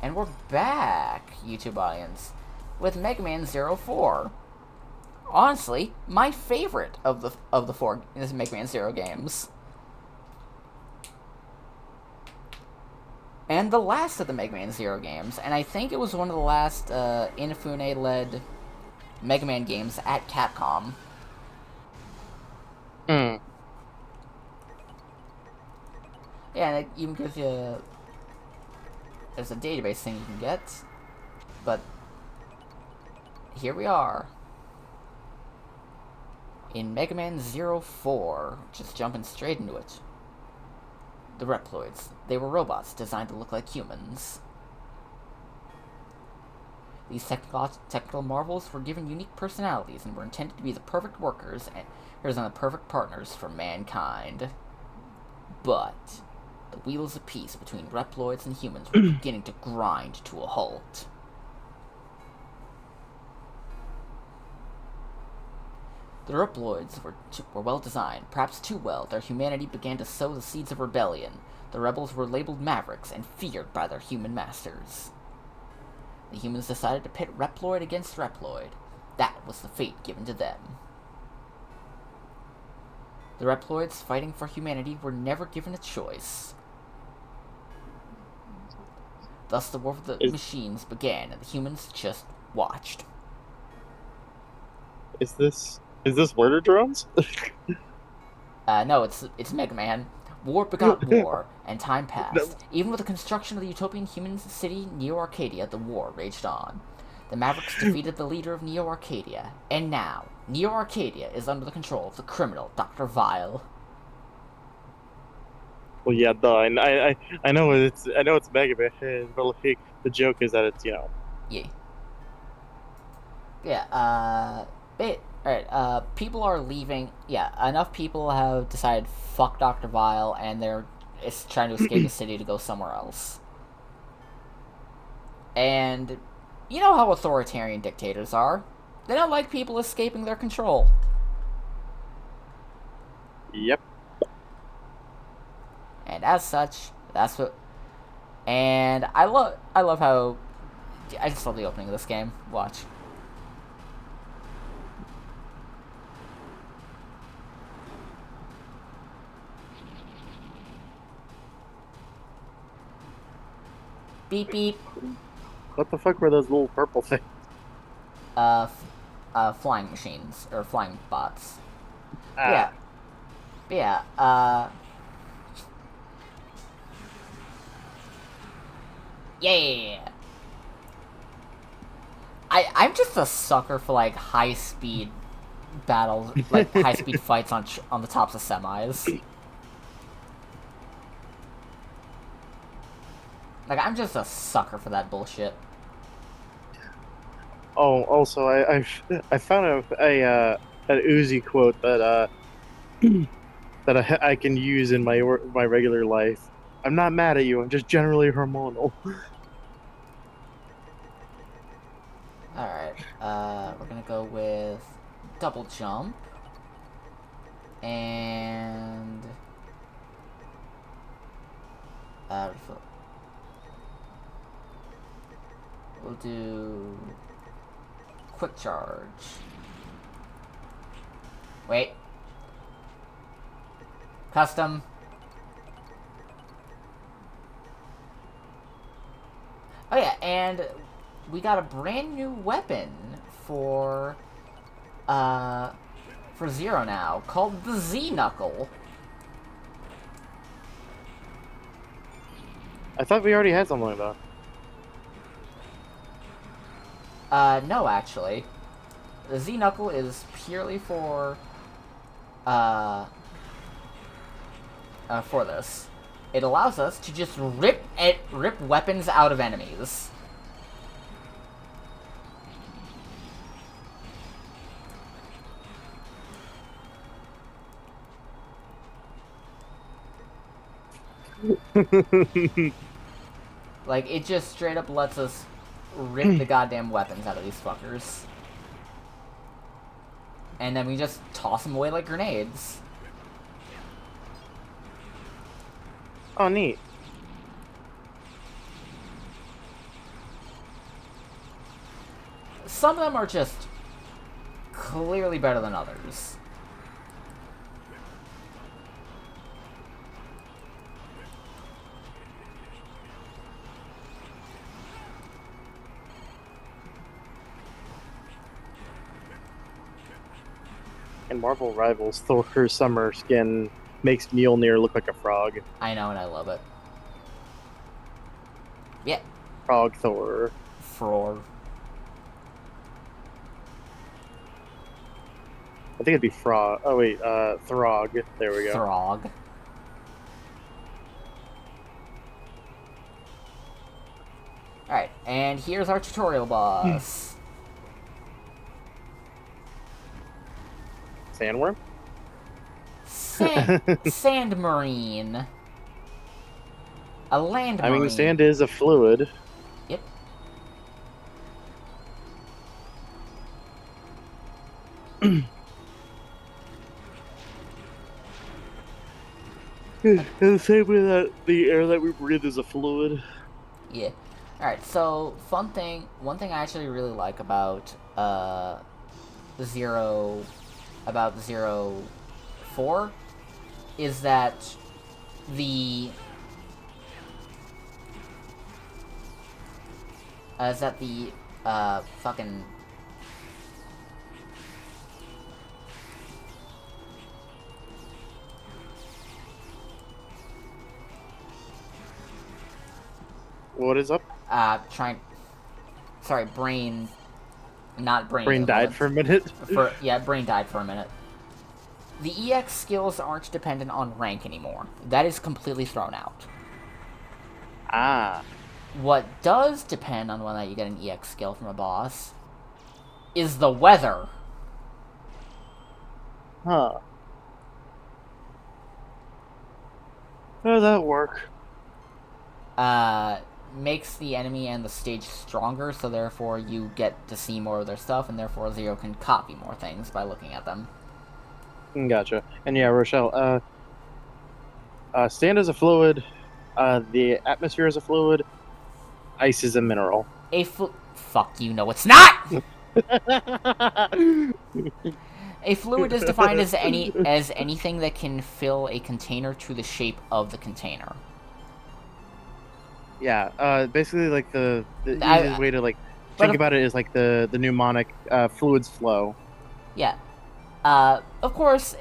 And we're back, YouTube audience, with Megaman Zero 4. Honestly, my favorite of the four Megaman Zero games. And the last of the Megaman Zero games, and I think it was one of the last Inafune-led Mega Man games at Capcom. Hmm. Yeah, and it even gives you... There's a database thing you can get, but here we are. In Mega Man Zero 4, just jumping straight into it. The Reploids. They were robots designed to look like humans. These technical marvels were given unique personalities and were intended to be the perfect workers and the perfect partners for mankind. But the wheels of peace between Reploids and humans were beginning to grind to a halt. The Reploids were well designed, perhaps too well. Their humanity began to sow the seeds of rebellion. The rebels were labeled mavericks and feared by their human masters. The humans decided to pit Reploid against Reploid. That was the fate given to them. The Reploids fighting for humanity were never given a choice. Thus the war of the machines began, and the humans just watched. Is this murder drones? No, it's Mega Man. War begot war, and time No. passed. Even with the construction of the utopian human city Neo Arcadia, the war raged on. The Mavericks defeated the leader of Neo Arcadia, and now Neo Arcadia is under the control of the criminal Dr. Vile. Well, yeah, duh. I know it's Mega Man, but like, the joke is that it's Yeah. Yeah, alright, people are leaving. Yeah, enough people have decided fuck Dr. Vile, and they're trying to escape the city to go somewhere else. And you know how authoritarian dictators are. They don't like people escaping their control. Yep. And as such, that's what. And I love how. I just love the opening of this game. Watch. Beep beep. What the fuck were those little purple things? Uh, flying machines or flying bots. Ah. Yeah, yeah. Yeah. I'm just a sucker for like high speed battles, like high speed fights on the tops of semis. Like I'm just a sucker for that bullshit. Oh, also, I found an Uzi quote that that I can use in my regular life. I'm not mad at you. I'm just generally hormonal. All right. We're gonna go with double jump and uh, we'll do quick charge. Wait. Custom. Oh yeah, and we got a brand new weapon for Zero now, called the Z Knuckle. I thought we already had something like that. No, actually. The Z Knuckle is purely for this. It allows us to just rip weapons out of enemies. Like, it just straight up lets us rip the goddamn weapons out of these fuckers. And then we just toss them away like grenades. Oh, neat. some of them are just clearly better than others. In Marvel Rivals, Thor's summer skin makes Mjolnir look like a frog. I know, and I love it. Yeah. Frog Thor. Fror. I think it'd be Frog. Oh wait, Throg. There we go. Throg. Alright, and here's our tutorial boss. Sandworm? Sand Marine. A land marine. I mean, sand is a fluid. Yep. In the same way that the air that we breathe is a fluid. Yeah. Alright, so one thing I actually really like about the Zero 4 is that the fucking What is up? sorry, brain, not brain. Brain died for a minute. Brain died for a minute. The EX skills aren't dependent on rank anymore. That is completely thrown out. Ah. What does depend on whether you get an EX skill from a boss is the weather. Huh. How does that work? Makes the enemy and the stage stronger, so therefore you get to see more of their stuff, and therefore Zero can copy more things by looking at them. Gotcha. And yeah, Rochelle, sand is a fluid, the atmosphere is a fluid, ice is a mineral. Fuck you, no it's not! A fluid is defined as anything that can fill a container to the shape of the container. Yeah, basically like the easiest way to like think about it is like the mnemonic fluids flow. Yeah. Of course,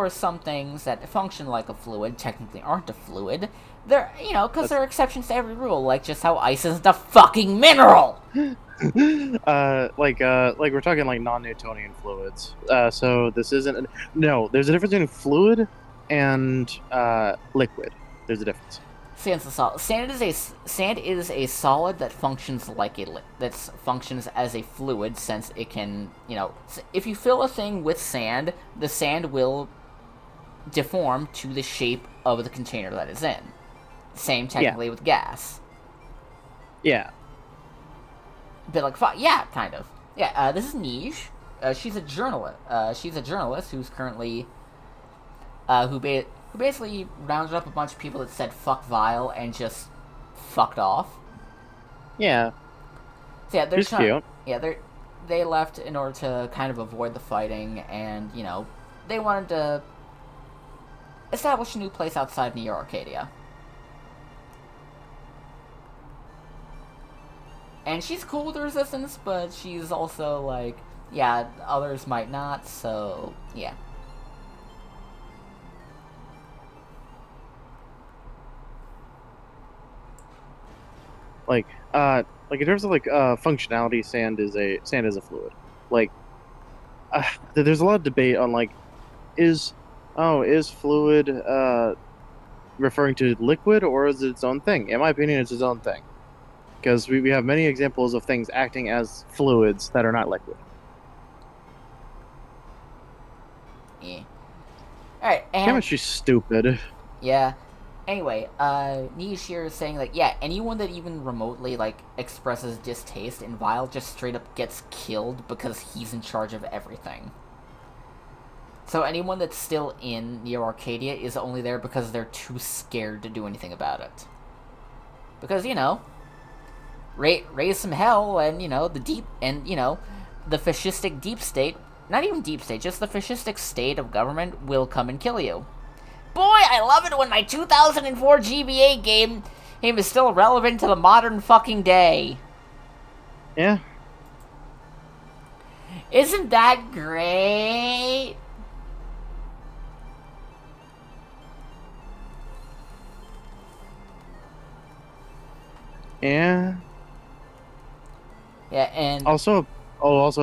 some things that function like a fluid technically aren't a fluid. They're, because there are exceptions to every rule, like just how ice isn't a fucking mineral! Like we're talking like non-Newtonian fluids. So this isn't... No, there's a difference between fluid and liquid. There's a difference. Sand's a solid. Sand is a solid that functions functions as a fluid, since it can, if you fill a thing with sand, the sand will deform to the shape of the container that it's in. Same technically with gas. Yeah. Bit like yeah, kind of. Yeah. This is Niche. She's a journalist. She's a journalist who's currently who basically rounded up a bunch of people that said "fuck Vile" and just fucked off. Yeah. So yeah, they're cute. Yeah, they left in order to kind of avoid the fighting, and they wanted to establish a new place outside Neo Arcadia. And she's cool with the Resistance, but she's also like, yeah, others might not, so yeah. Like in terms of functionality, sand is a fluid. Like, there's a lot of debate on like, is fluid referring to liquid, or is it its own thing? In my opinion, it's its own thing, because we have many examples of things acting as fluids that are not liquid. Yeah. All right. Chemistry's stupid. Yeah. Anyway, Niche here is saying, like, yeah, anyone that even remotely, like, expresses distaste in Vile just straight up gets killed because he's in charge of everything. So anyone that's still in Neo Arcadia is only there because they're too scared to do anything about it. Because, raise some hell, and the fascistic deep state, not even deep state, just the fascistic state of government will come and kill you. Boy, I love it when my 2004 GBA game is still relevant to the modern fucking day. Yeah. Isn't that great? Yeah. Yeah, and Also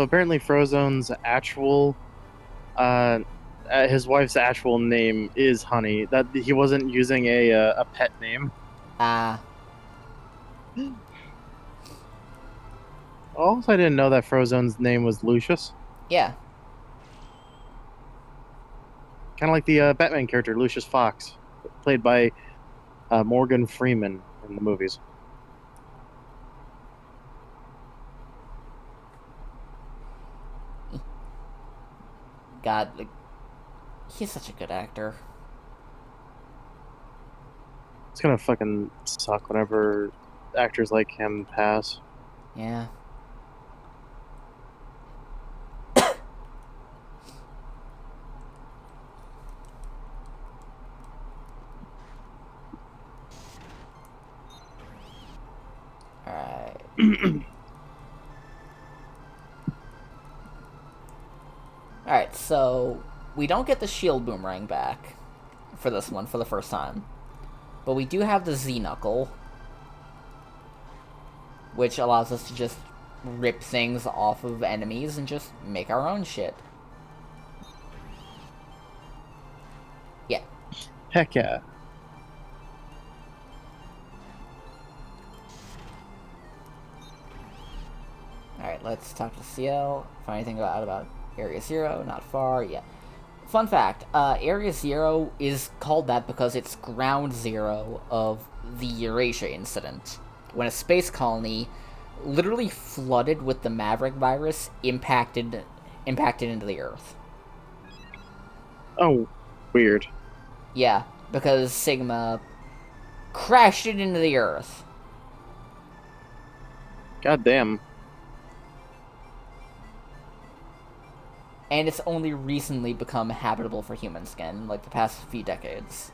apparently Frozone's actual his wife's actual name is Honey. That he wasn't using a pet name. uh Also, I didn't know that Frozone's name was Lucius. yeah. Kind of like the Batman character Lucius Fox, played by Morgan Freeman in the movies. God, like, he's such a good actor. It's gonna fucking suck whenever actors like him pass. Yeah. Alright. Alright, so we don't get the shield boomerang back for this one for the first time. But we do have the Z-Knuckle, which allows us to just rip things off of enemies and just make our own shit. Yeah. Heck yeah. Alright, let's talk to CL. Find anything about Area Zero? Not far. Yeah. Fun fact, Area Zero is called that because it's ground zero of the Eurasia incident, when a space colony literally flooded with the Maverick virus impacted into the Earth. Oh, weird. Yeah, because Sigma crashed it into the Earth. God damn. And it's only recently become habitable for human skin, like the past few decades.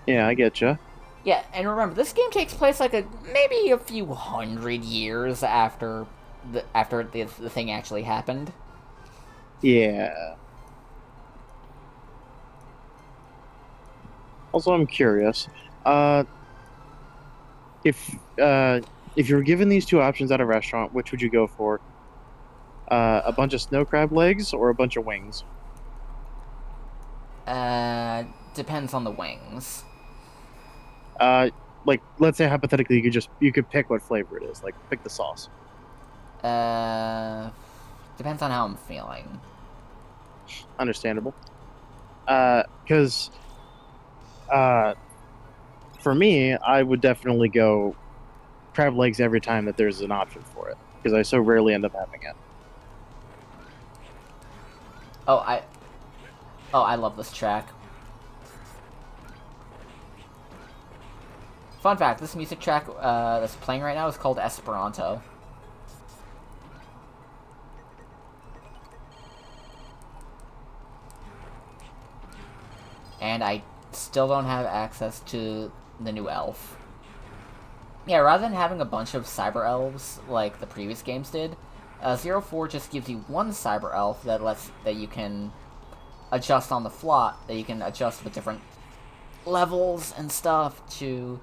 Yeah, I get you. Yeah, and remember, this game takes place like maybe a few hundred years after the thing actually happened. Yeah. Also, I'm curious. Uh, if uh, if you were given these two options at a restaurant, which would you go for? A bunch of snow crab legs or a bunch of wings? Depends on the wings. Uh, like let's say hypothetically, you could pick what flavor it is. Like pick the sauce. Uh, Depends on how I'm feeling. Understandable. Because for me, I would definitely go crab legs every time that there's an option for it because I so rarely end up having it. Oh, I love this track. Fun fact, this music track that's playing right now is called Esperanto. And I still don't have access to the new elf. Yeah, rather than having a bunch of cyber elves like the previous games did, 04 just gives you one cyber elf that you can adjust on the fly, that you can adjust with different levels and stuff to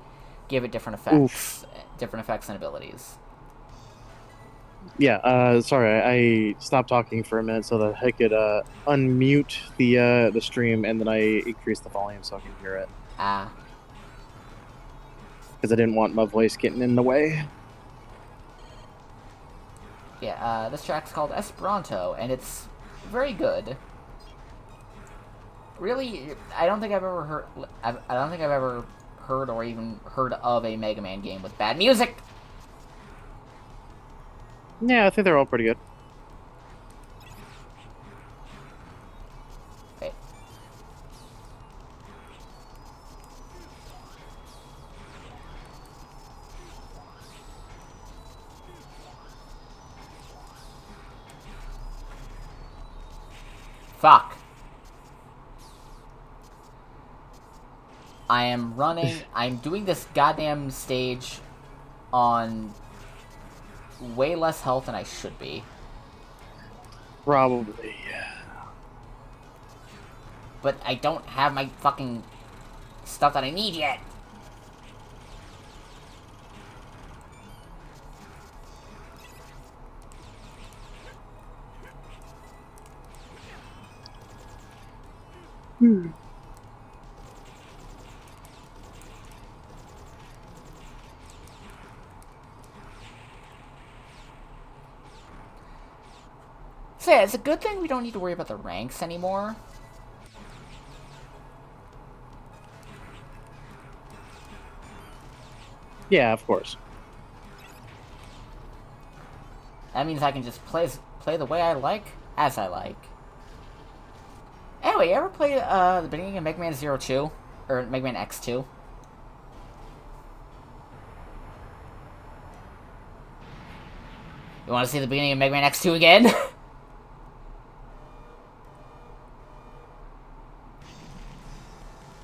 give it different Oof. effects and abilities. Yeah. Sorry, I stopped talking for a minute so that I could unmute the stream, and then I increased the volume so I can hear it Ah. because I didn't want my voice getting in the way. Yeah, this track's called Esperanto, and it's very good. Really, I don't think I've ever heard or even heard of a Mega Man game with bad music. Yeah, I think they're all pretty good. Wait. Fuck. I'm doing this goddamn stage on way less health than I should be. Probably. But I don't have my fucking stuff that I need yet. So yeah, it's a good thing we don't need to worry about the ranks anymore. Yeah, of course. That means I can just play the way I like, as I like. Anyway, you ever play the beginning of Megaman Zero 2? Or Megaman X2? You want to see the beginning of Megaman X2 again?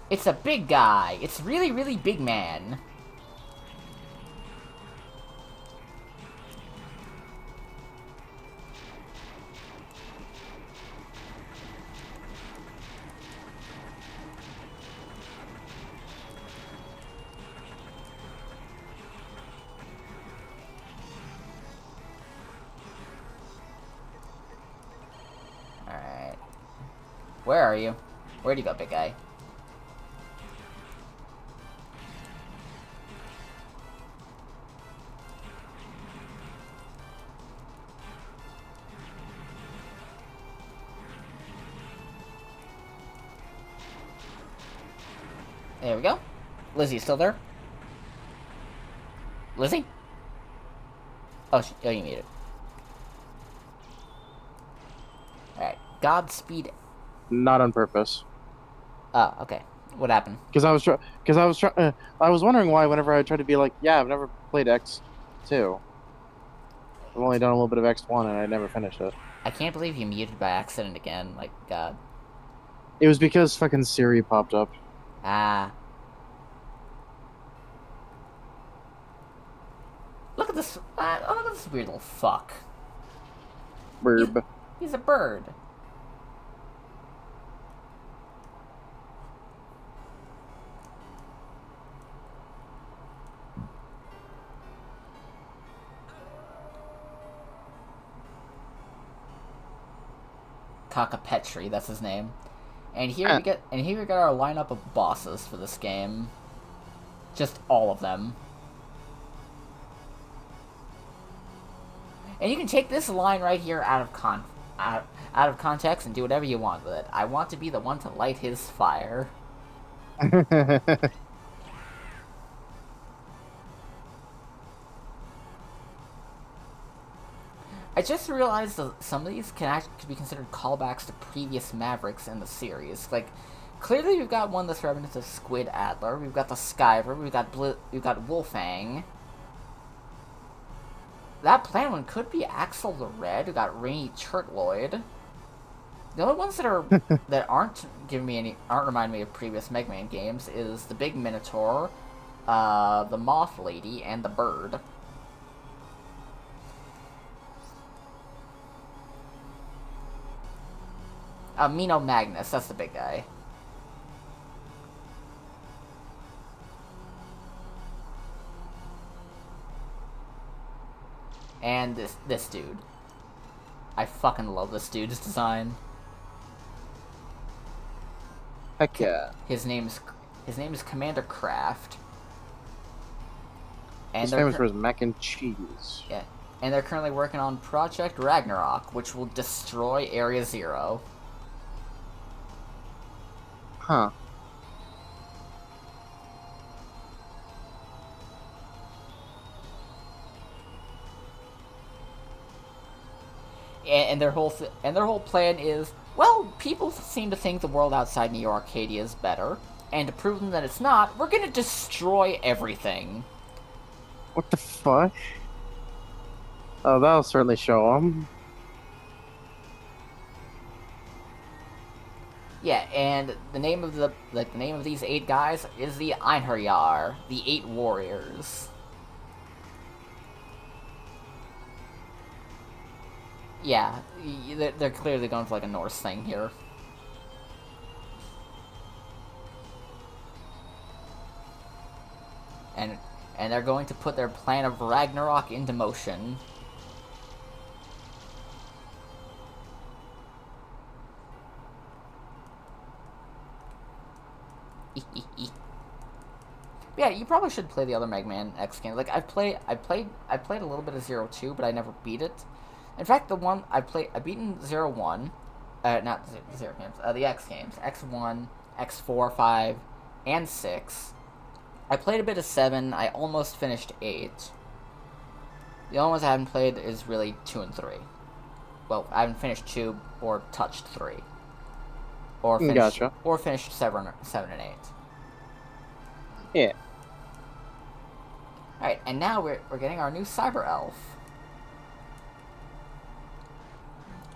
It's a big guy. It's really, really big man. Alright. Where are you? Where'd you go, big guy? There we go. Lizzie, still there? Lizzie? Oh, oh, you muted. Alright. Godspeed. Not on purpose. Oh, okay. What happened? Because I was wondering why whenever I tried to be like, yeah, I've never played X2. I've only done a little bit of X1 and I never finished it. I can't believe you muted by accident again. Like, God. It was because fucking Siri popped up. Ah. Look at this. Oh, look at this weird little fuck. Burb. He's a bird. Cockapetri, that's his name. And here we got our lineup of bosses for this game. Just all of them. And you can take this line right here out of context and do whatever you want with it. I want to be the one to light his fire. I just realized that some of these can actually be considered callbacks to previous Mavericks in the series. Like, clearly we've got one that's reminiscent of Squid Adler, we've got the Skyver, we've got Wolfang. That planned one could be Axel the Red, who got Rainy Churtloid. The only ones that aren't reminding me of previous Mega Man games is the Big Minotaur, the Moth Lady, and the Bird. Mino Magnus, that's the big guy. And this dude. I fucking love this dude's design. Heck yeah. His name is Commander Kraft. And He's famous for his mac and cheese. Yeah. And they're currently working on Project Ragnarok, which will destroy Area Zero. Huh. And their whole plan is, well, people seem to think the world outside Neo Arcadia is better, and to prove them that it's not, we're gonna destroy everything. What the fuck? Oh, that'll certainly show them. and the name of the name of these 8 guys is the Einherjar, the 8 warriors. Yeah, they're clearly going for like a Norse thing here. And they're going to put their plan of Ragnarok into motion. Yeah, you probably should play the other Mega Man X games. Like I played a little bit of Zero 2, but I never beat it. In fact, the one I've beaten Zero 1, not Zero games, the X games, X1, X4, 5, and 6. I played a bit of 7. I almost finished 8. The only ones I haven't played is really 2 and 3. Well, I haven't finished 2 or touched 3. Gotcha. Or finished 7 and 8. Yeah. Alright, and now we're getting our new Cyber Elf.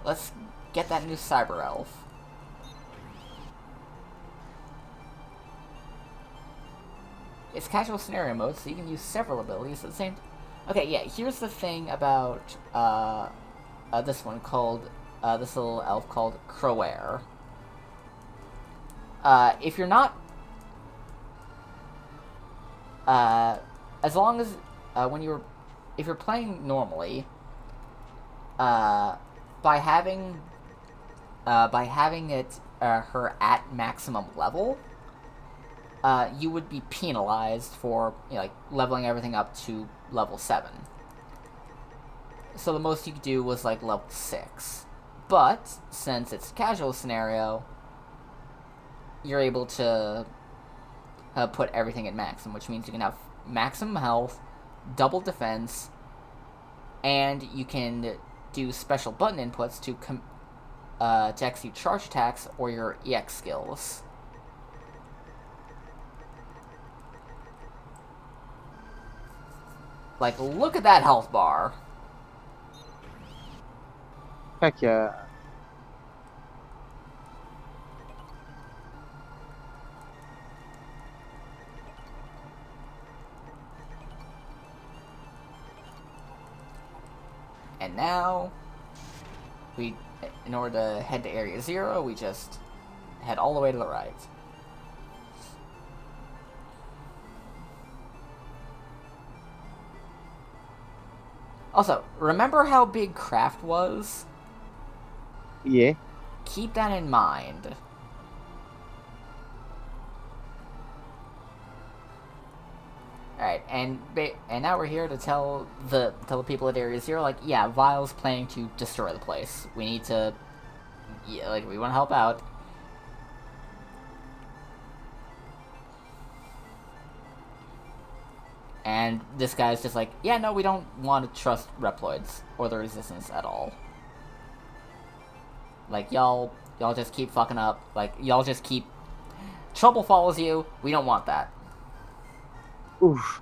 Let's get that new Cyber Elf. It's casual scenario mode, so you can use several abilities at the same time. Okay, yeah, here's the thing about this one called, this little elf called Crowair. If you're not, as long as, if you're playing normally, by having it, her at maximum level, you would be penalized for, like, leveling everything up to level 7. So the most you could do was, like, level 6. But, since it's a casual scenario, you're able to put everything at maximum, which means you can have maximum health, double defense, and you can do special button inputs to execute charge attacks or your EX skills. Like, look at that health bar. Heck yeah. And now, in order to head to Area 0, we just head all the way to the right. Also, remember how big Craft was? Yeah. Keep that in mind. Alright, and now we're here to tell the people at Area 0, like, yeah, Vile's planning to destroy the place. We need to, yeah, like, we want to help out. And this guy's just like, yeah, no, we don't want to trust Reploids or the Resistance at all. Like, y'all just keep fucking up. Like, y'all just keep... Trouble follows you. We don't want that. Oof.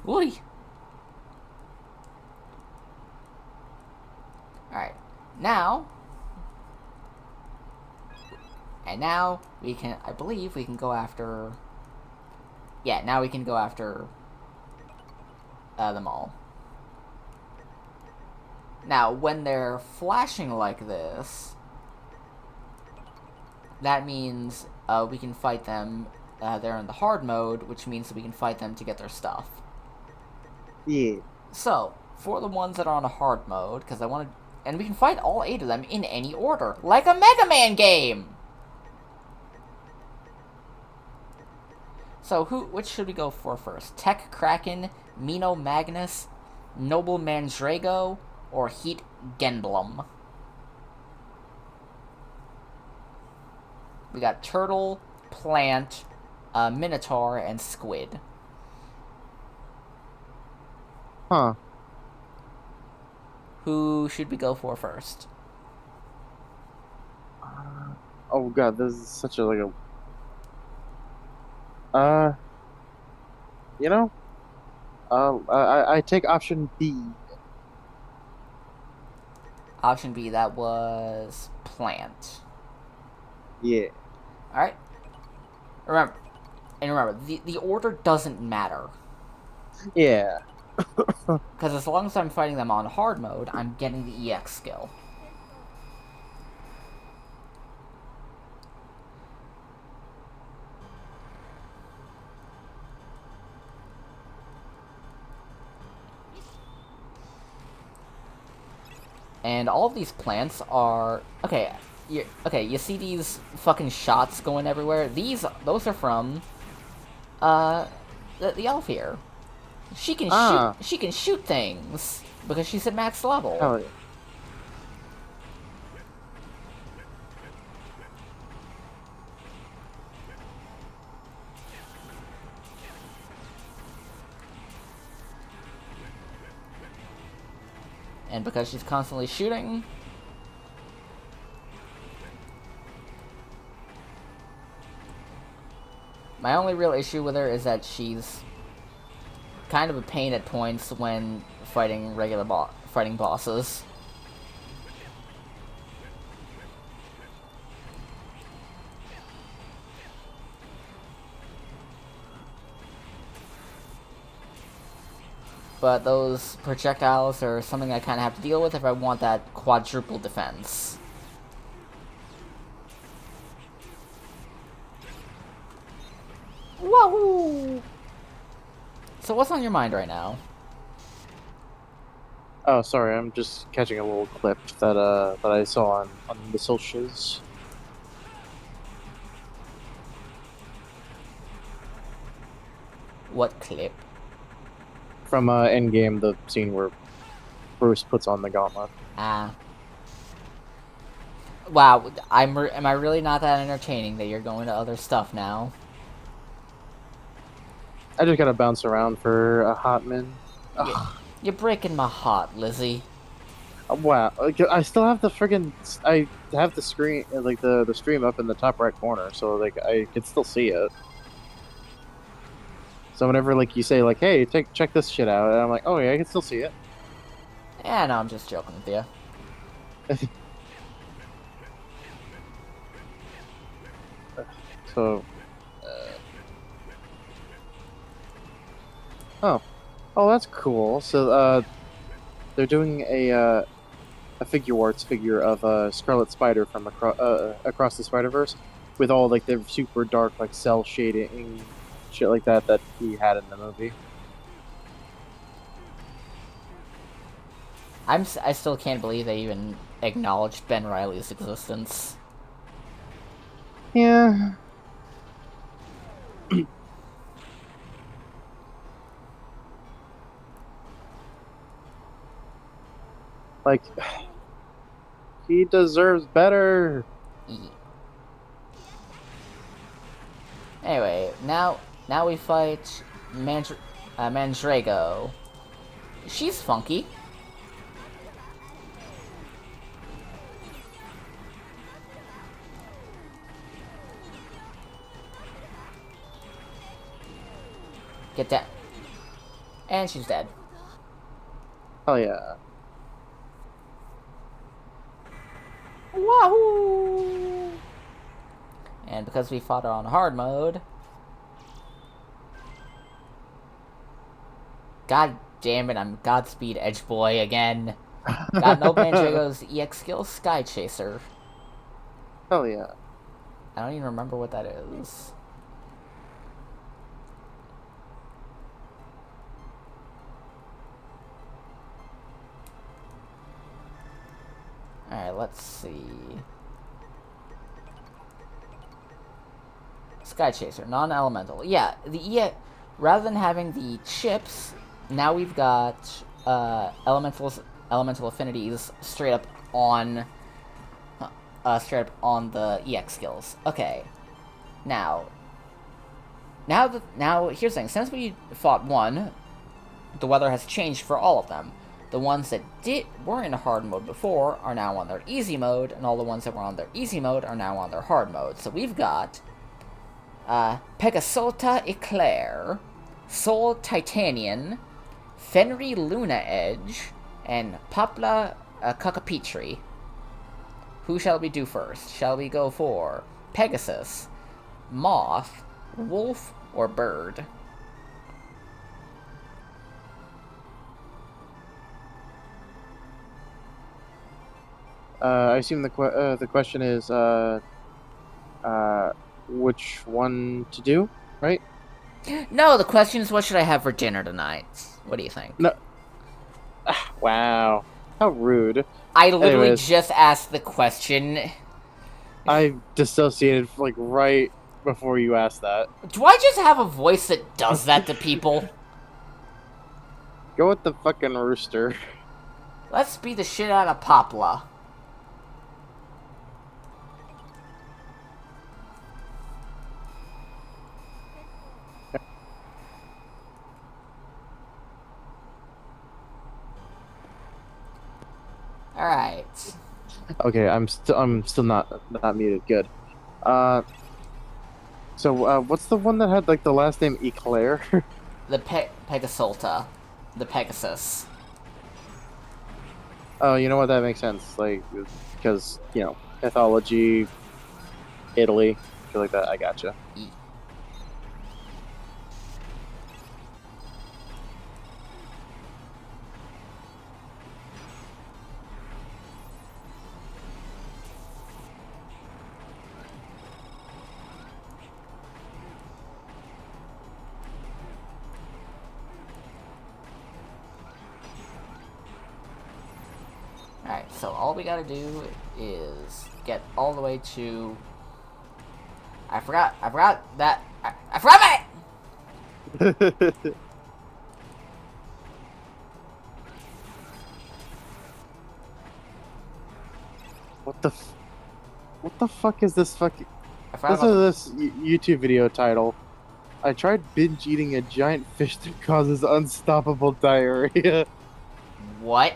Woody. Alright. Now... And now, we can... I believe we can go after... Yeah, now we can go after... them all. Now, when they're flashing like this... That means, we can fight them... they're in the hard mode, which means that we can fight them to get their stuff. Yeah. So, for the ones that are on a hard mode, because I want to... And we can fight all 8 of them in any order, like a Mega Man game! So, which should we go for first? Tech Kraken, Mino Magnus, Noble Mandrago, or Heat Genblum? We got Turtle, Plant, Minotaur, and Squid. Huh. Who should we go for first? Oh god, this is such a, like a... you know, I take option B. Option B, that was plant. Yeah. Alright? Remember, the order doesn't matter. Yeah. Because as long as I'm fighting them on hard mode, I'm getting the EX skill. And all of these plants are... Okay, you see these fucking shots going everywhere? Those are from, the elf here. Ah, She can shoot things! Because she's at max level. hell yeah. And because she's constantly shooting... My only real issue with her is that she's kind of a pain at points when fighting fighting bosses. But those projectiles are something I kind of have to deal with if I want that quadruple defense. Wahoo! So what's on your mind right now? Oh, sorry, I'm just catching a little clip that I saw on the socials. What clip? From Endgame, the scene where Bruce puts on the gauntlet. Ah. Wow, am I really not that entertaining that you're going to other stuff now? I just gotta bounce around for a hot minute. You, you're breaking my heart, Lizzie. Wow, like, I still have the friggin' I have the screen like the stream up in the top right corner, so like I can still see it. So whenever like you say like, "Hey, check this shit out," and I'm like, "Oh yeah, I can still see it." Yeah, no, I'm just joking with you. So, oh, oh, that's cool. So they're doing a figure arts figure of Scarlet Spider from across the Spider-Verse with all like the super dark like cell shading shit like that he had in the movie. I still can't believe they even acknowledged Ben Reilly's existence. Yeah. Like he deserves better. Anyway, now we fight Mandrago. She's funky. Get that. And she's dead. Hell yeah. Wahoo! And because we fought her on hard mode... God damn it, I'm Godspeed Edge Boy again. Got no Mandrago's EX skill, Sky Chaser. Hell yeah. I don't even remember what that is. Alright, let's see. Sky Chaser, non-elemental. Yeah, rather than having the chips, now we've got elemental affinities straight up on the EX skills. Okay. Now here's the thing. Since we fought one, the weather has changed for all of them. The ones that were in hard mode before are now on their easy mode, and all the ones that were on their easy mode are now on their hard mode. So we've got Pegasota Eclair, Sol Titanian, Fenry Luna Edge, and Popla Cucapitri. Who shall we do first? Shall we go for Pegasus, Moth, Wolf, or Bird? I assume the question is which one to do, right? No, the question is what should I have for dinner tonight? What do you think? No. Wow. How rude. I literally Anyways, just asked the question. I dissociated like right before you asked that. Do I just have a voice that does that to people? Go with the fucking rooster. Let's beat the shit out of Popla. Alright. Okay, I'm still not muted. Good. So what's the one that had like the last name Eclair? The Pegasolta. The Pegasus. Oh, you know what? That makes sense. Like, because mythology, Italy, shit like that. I gotcha. Alright, so all we gotta do is get all the way to... I forgot that... I forgot it! What the fuck is this fucking? I forgot Listen to about this YouTube video title. I tried binge eating a giant fish that causes unstoppable diarrhea. What?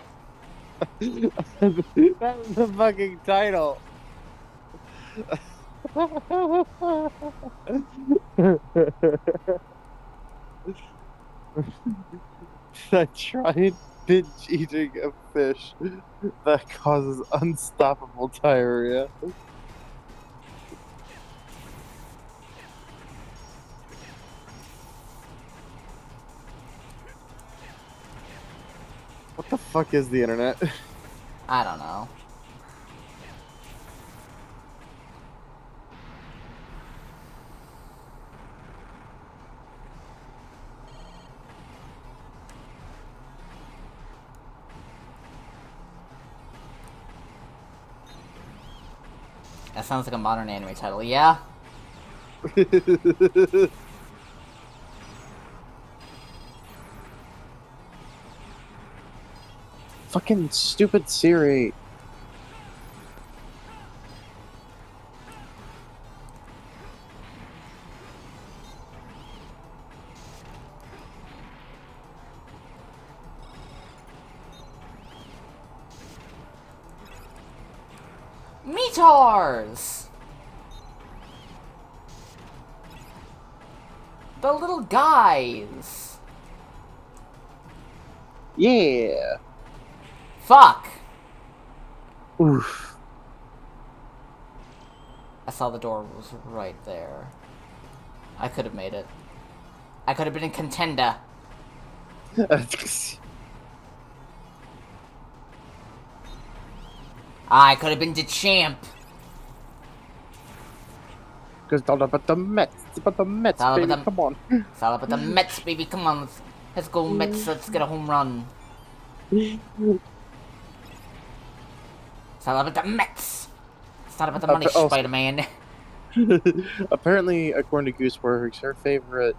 That was the fucking title. I tried binge eating a fish that causes unstoppable diarrhea. What the fuck is the internet? I don't know. That sounds like a modern anime title, yeah? Fucking stupid Siri. Meteors! The little guys! Yeah. Fuck! Oof. I saw the door was right there. I could have made it. I could have been a contender. I could have been the champ. Because it's all about the Mets. It's about the Mets, It's all baby. about the- Come on. It's all about the Mets, baby. Come on, let's go Mets. Let's get a home run. It's all about the Mets. It's not about the money, Spider-Man. Apparently, according to Gooseworks, her favorite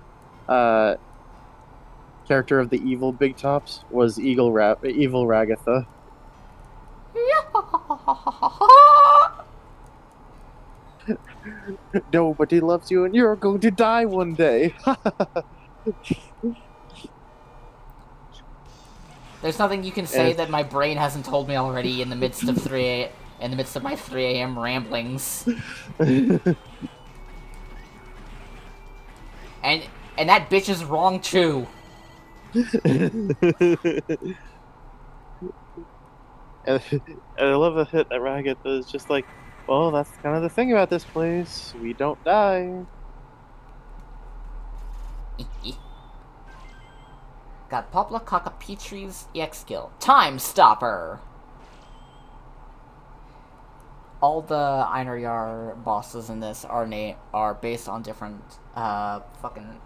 character of the evil Big Tops was Evil Ragatha. Nobody loves you, and you're going to die one day. There's nothing you can say that my brain hasn't told me already in the midst of my 3 a.m. ramblings. And And that bitch is wrong too. And, and I love a hit that Ragged is just like, well, that's kind of the thing about this place. We don't die. Got Popla Cockapetri's EX skill. Time Stopper! All the Einar bosses in this are based on different, fucking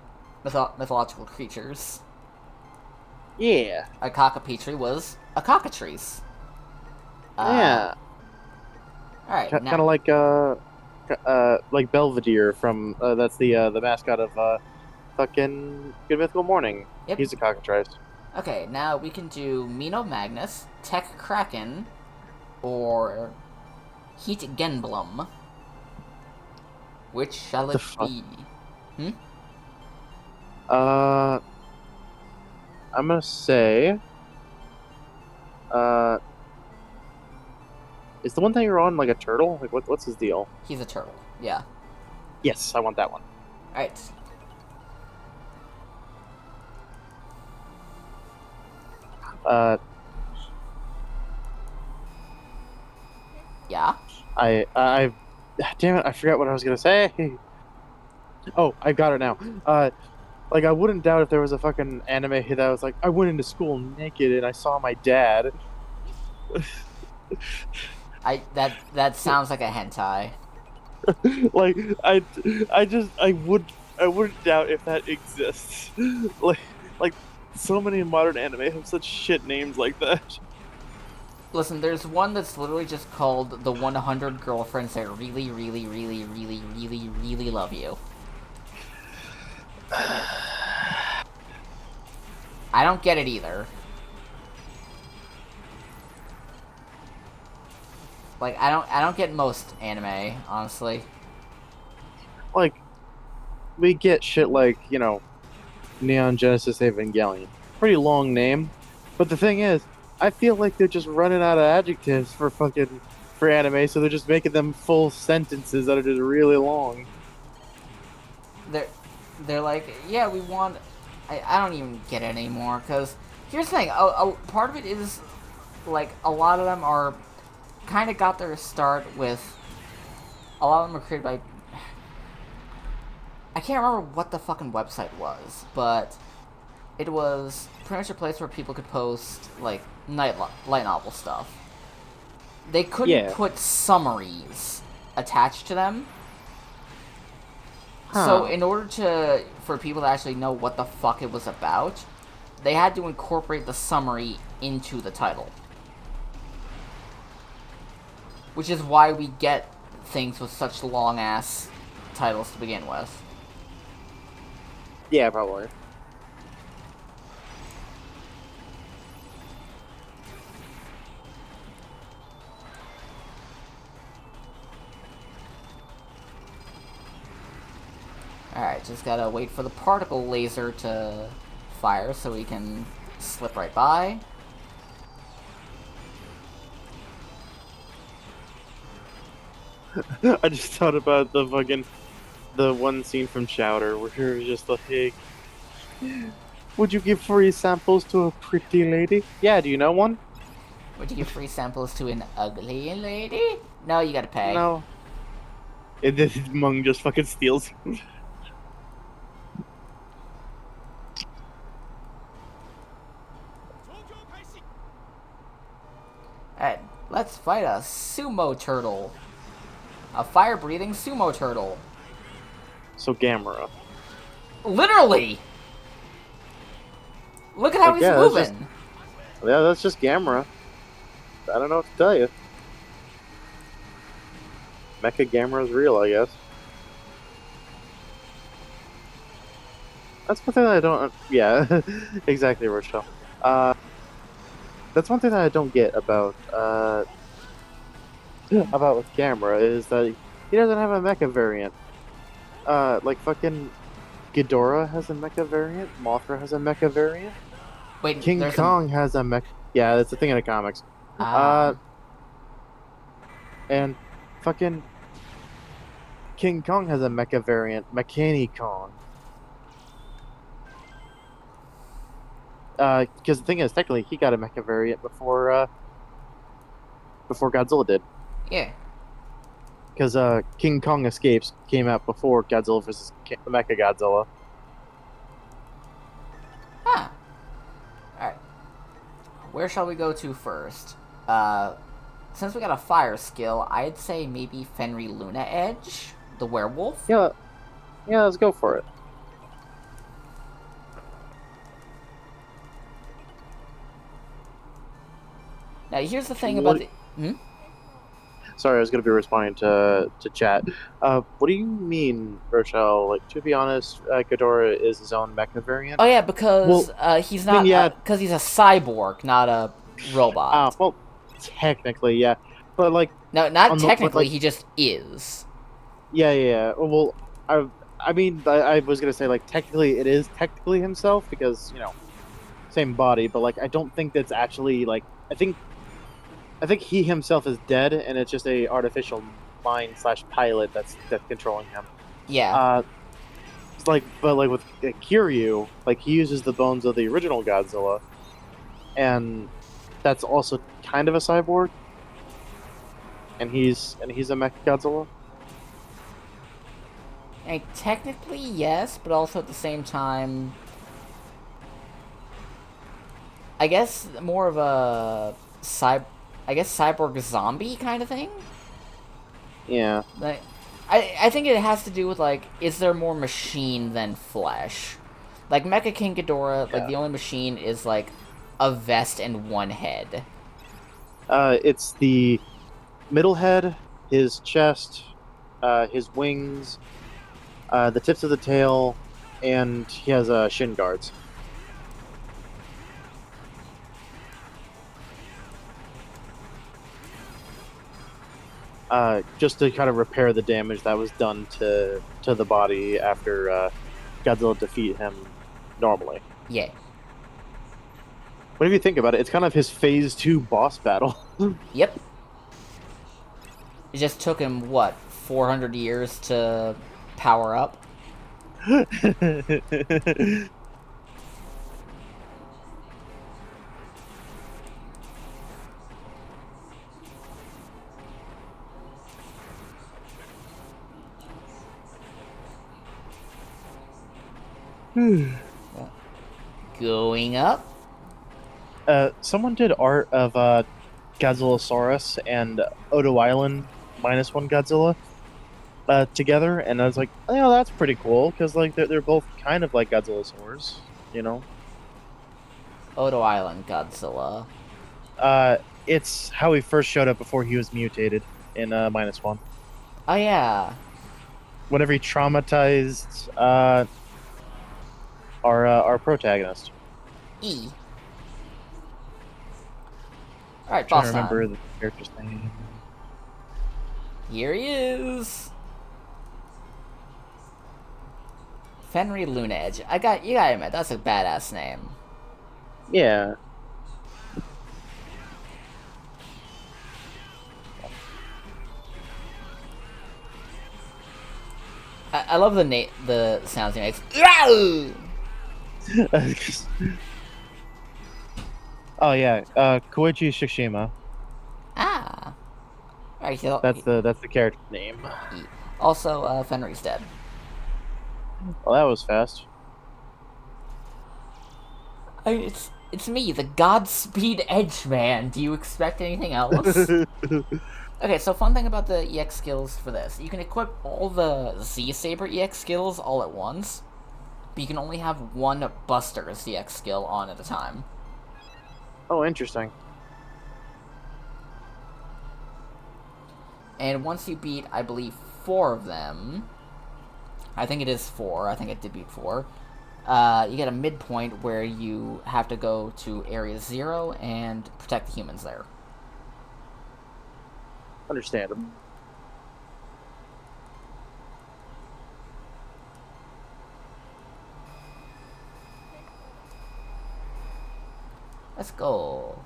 mythological creatures. Yeah. A Cockapetri was a cockatrice. Yeah. Alright, Kind now... of like Belvedere from that's the mascot of fucking Good Mythical Morning. Yep. He's a cockatrice. Okay, now we can do Mino Magnus, Tech Kraken, or Heat Genblum. Which shall The it fuck. be? Hmm? Uh, I'm gonna say, uh, is the one that you're on like a turtle? Like what's his deal? He's a turtle. Yeah. Yes, I want that one. Alright. Uh, Yeah? I, damn it, I forgot what I was gonna say. Oh, I got it now. Like I wouldn't doubt if there was a fucking anime that was like, I went into school naked and I saw my dad. That sounds like a hentai. Like I wouldn't doubt if that exists. Like like so many modern anime have such shit names like that. Listen, there's one that's literally just called The 100 Girlfriends That Really, Really, Really, Really, Really, Really Love You. I don't get it either. Like, I don't get most anime, honestly. Like we get shit like, Neon Genesis Evangelion. Pretty long name. But the thing is, I feel like they're just running out of adjectives for anime, so they're just making them full sentences that are just really long. They're, they're like, yeah, we want... I don't even get it anymore, because... Here's the thing, a part of it is, like, a lot of them are... kind of got their start with... A lot of them are created by... I can't remember what the fucking website was, but... It was pretty much a place where people could post, like, light novel stuff. They couldn't Yeah. put summaries attached to them. Huh. So in order for people to actually know what the fuck it was about, they had to incorporate the summary into the title. Which is why we get things with such long-ass titles to begin with. Yeah, probably. Alright, just gotta wait for the particle laser to fire so we can slip right by. I just thought about the one scene from Chowder where he was just like, would you give free samples to a pretty lady? Yeah, do you know one? Would you give free samples to an ugly lady? No, you gotta pay. No. And then Mung just fucking steals him. Alright, let's fight a sumo turtle. A fire-breathing sumo turtle. So Gamera. Literally! Look at how he's moving! That's just Gamera. I don't know what to tell you. Mecha Gamera's real, I guess. That's one thing that I don't... Yeah, exactly, Rochelle. That's one thing that I don't get about with Gamera is that he doesn't have a mecha variant. Like fucking Ghidorah has a mecha variant. Mothra has a mecha variant. Wait, King Kong has a mech. Yeah, that's the thing in the comics. And fucking King Kong has a mecha variant, Mechani Kong. Because the thing is, technically, he got a mecha variant before Godzilla did. Yeah. Because King Kong Escapes came out before Godzilla versus Mecha Godzilla. Huh. Alright. Where shall we go to first? Uh, since we got a fire skill, I'd say maybe Fenry Luna Edge, the werewolf. Yeah, yeah, let's go for it. Now, here's the thing about What? the. Hmm? Sorry, I was going to be responding to chat. What do you mean, Rochelle? Like, to be honest, Ghidorah is his own mecha variant. Oh yeah, because Well, he's I mean, not yeah, because he's a cyborg, not a robot. well, technically, yeah, but like No, not on the but technically. like He just is. yeah, yeah, yeah. Well, I mean, I was gonna say like technically it is technically himself because same body, but like I don't think that's actually like I think he himself is dead and it's just a artificial mind slash pilot that's controlling him. Yeah. Uh, it's like but like with Kiryu, like he uses the bones of the original Godzilla, and that's also kind of a cyborg, and he's a Mecha Godzilla. And technically, yes, but also at the same time, I guess more of a I guess cyborg zombie kind of thing. Yeah, Like, I think it has to do with like, is there more machine than flesh? Like Mecha King Ghidorah, like yeah. the only machine is like a vest and one head. It's the middle head, his chest, his wings, the tips of the tail, and he has shin guards. Just to kind of repair the damage that was done to the body after Godzilla defeat him normally. Yeah. Whatever you think about it, it's kind of his phase 2 boss battle. Yep. It just took him what 400 years to power up. Going up. Someone did art of Godzillasaurus and Odo Island -1 Godzilla together, and I was like, oh, that's pretty cool because like they're both kind of like Godzillasaurs, you know. Odo Island Godzilla. Uh, it's how he first showed up before he was mutated in -1. Oh yeah. Whenever he traumatized our protagonist. E. Alright, Trying to boss remember time. the character's name. Here he is. Fenry Lunedge. You gotta admit, that's a badass name. Yeah. I love the sounds he makes. Oh yeah, Koichi Shishima. Ah. Alright, That's the character name. also, Fenry's dead. Well, that was fast. It's me, the Godspeed Edge Man. Do you expect anything else? Okay, so fun thing about the EX skills for this. You can equip all the Z-Saber EX skills all at once, but you can only have one Buster's EX skill on at a time. Oh, interesting. And once you beat, I believe, 4 of them, I think it is 4, I think it did beat 4, you get a midpoint where you have to go to Area 0 and protect the humans there. Understandable. Let's go.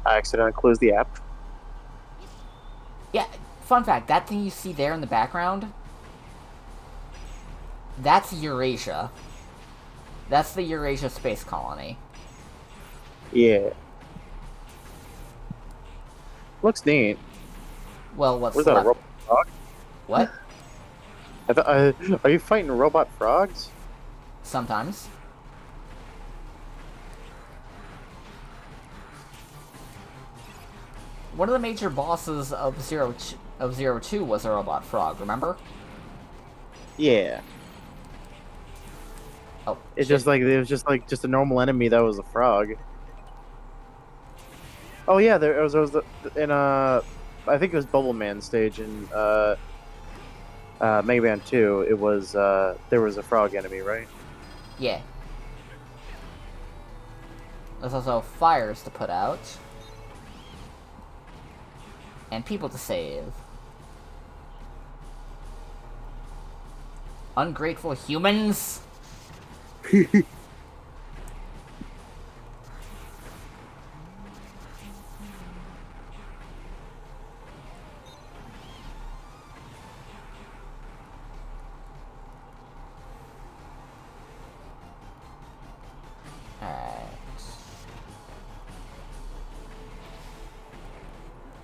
I accidentally closed the app. Yeah, fun fact, that thing you see there in the background, That's Eurasia. That's the Eurasia space colony. Yeah. Looks neat. Well, what's Where's that, a left? robot frog? What? Are you fighting robot frogs? Sometimes. One of the major bosses of Zero 2 was a robot frog, remember? Yeah. Oh, It's shit. just like it was just a normal enemy that was a frog. Oh yeah, there was in I think it was Bubble Man stage in Mega Man 2. It was there was a frog enemy, right? Yeah. There's also fires to put out. And people to save. Ungrateful humans? Alright.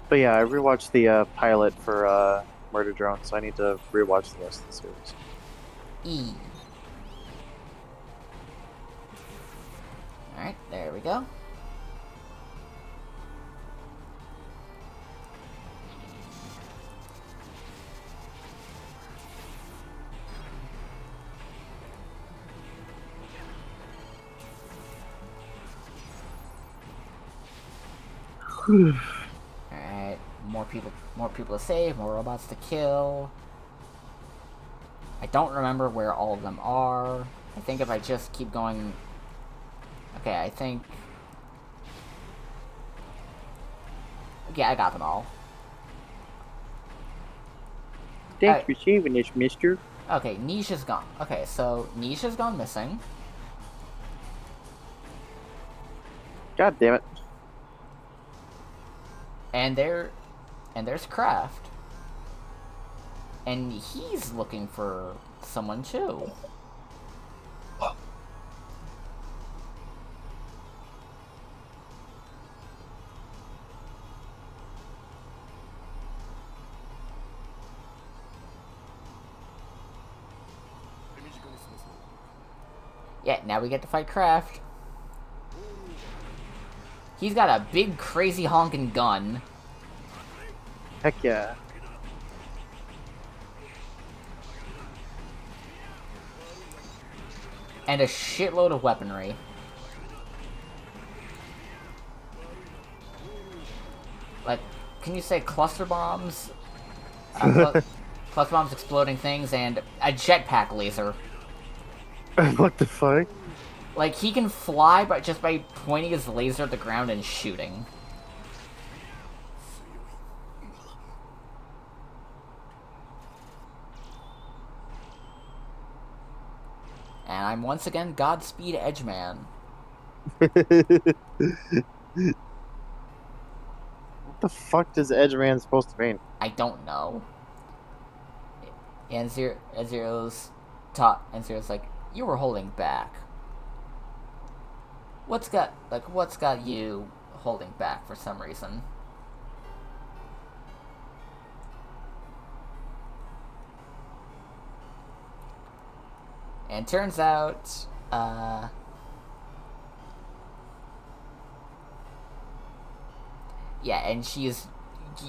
But yeah, I rewatched the pilot for Murder Drone, so I need to rewatch the rest of the series. E. Alright, there we go. Alright, more people to save, more robots to kill. I don't remember where all of them are. I think if I just keep going... Okay, I think... Yeah, I got them all. Thanks for saving this, mister. Okay, Niche is gone. Okay, so Niche has gone missing. God damn it. And there's Kraft. And he's looking for someone too. Yeah, now we get to fight Kraft. He's got a big, crazy honking gun. Heck yeah. And a shitload of weaponry. Like, can you say cluster bombs? Cluster bombs exploding things, and a jetpack laser. What the fuck? Like, he can fly just by pointing his laser at the ground and shooting. And I'm once again Godspeed Edgeman. What the fuck does Edgeman supposed to mean? I don't know. And Zero's like, you were holding back. What's got you holding back for some reason? And turns out, yeah, and she's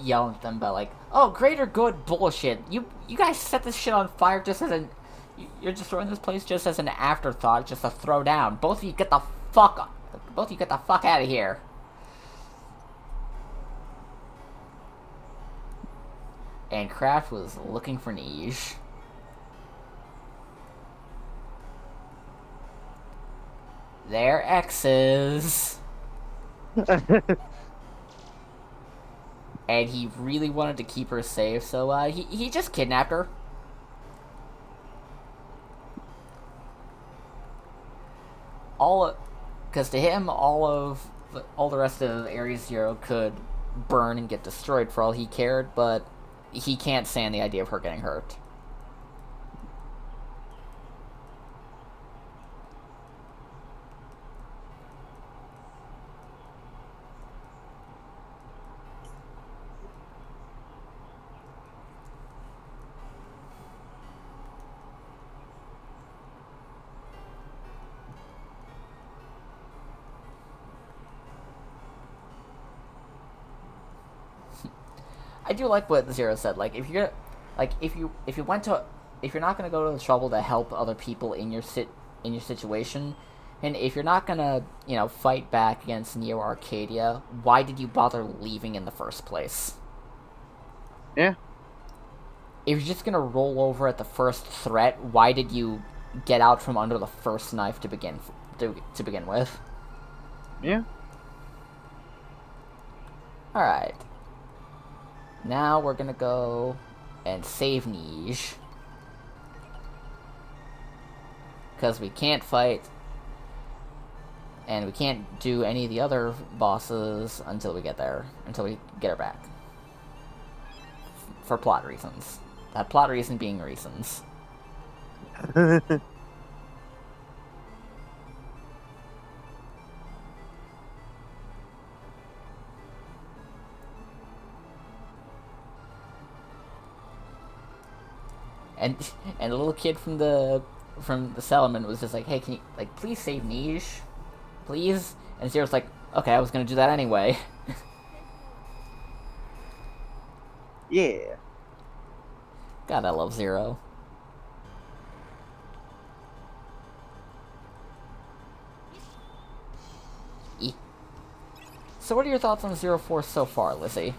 yelling at them about like, oh, greater good bullshit. You guys set this shit on fire just as an, you're just throwing this place just as an afterthought, just to throw down. Both of you get the fuck out of here. And Kraft was looking for Niche. They're exes. And he really wanted to keep her safe, so he just kidnapped her. Because to him, all the rest of Area Zero could burn and get destroyed for all he cared, but he can't stand the idea of her getting hurt. I do like what Zero said. Like, if you went to, if you're not gonna go to the trouble to help other people in your situation, and if you're not gonna, fight back against Neo Arcadia, why did you bother leaving in the first place? Yeah. If you're just gonna roll over at the first threat, why did you get out from under the first knife to begin with? Yeah. All right. Now we're gonna go and save Niche. Because we can't fight, and we can't do any of the other bosses until we get there, until we get her back. For plot reasons. That plot reason being reasons. And the little kid from the settlement was just like, hey, can you, like, please save Niche? Please? And Zero's like, okay, I was gonna do that anyway. Yeah. God, I love Zero. So what are your thoughts on Zero Force so far, Lizzie?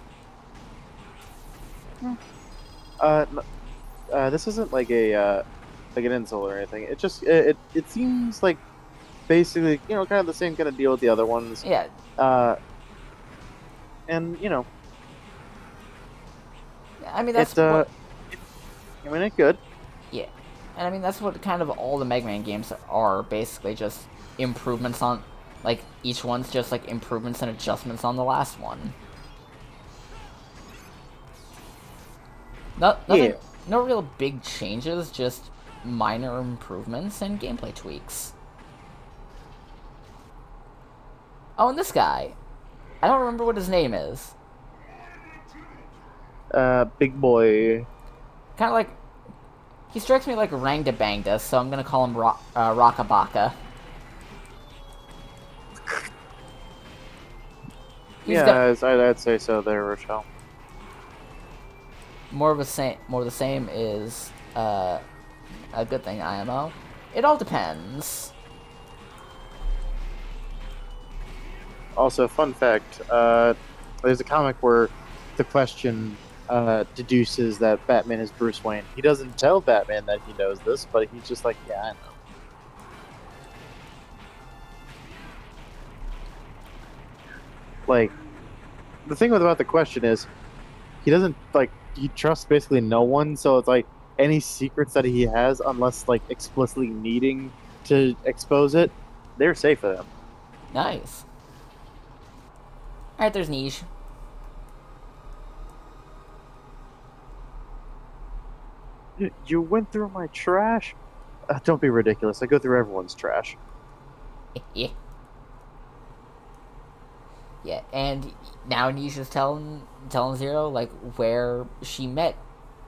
Uh, this isn't like like an insult or anything. It just it seems like basically kind of the same kind of deal with the other ones. Yeah. And I mean, that's I mean, it's good. Yeah. And I mean, that's what kind of all the Mega Man games are, basically just improvements on, like, each one's just, like, improvements and adjustments on the last one. Nothing, no real big changes, just minor improvements and gameplay tweaks. Oh, and this guy. I don't remember what his name is. Big boy. Kind of like, he strikes me like Rangda Bangda, so I'm gonna call him Rockabaka. Yeah, I'd say so there, Rochelle. More of the same is a good thing, IMO. It all depends. Also, fun fact, there's a comic where the Question deduces that Batman is Bruce Wayne. He doesn't tell Batman that he knows this, but he's just like, yeah, I know. Like, the thing about the Question is, he doesn't, like, he trusts basically no one, so it's like, any secrets that he has, unless, like, explicitly needing to expose it, they're safe for them. Nice. Alright, there's Niche. You went through my trash? Don't be ridiculous. I go through everyone's trash. Yeah. Yeah, and now Niche is telling Zero, like, where she met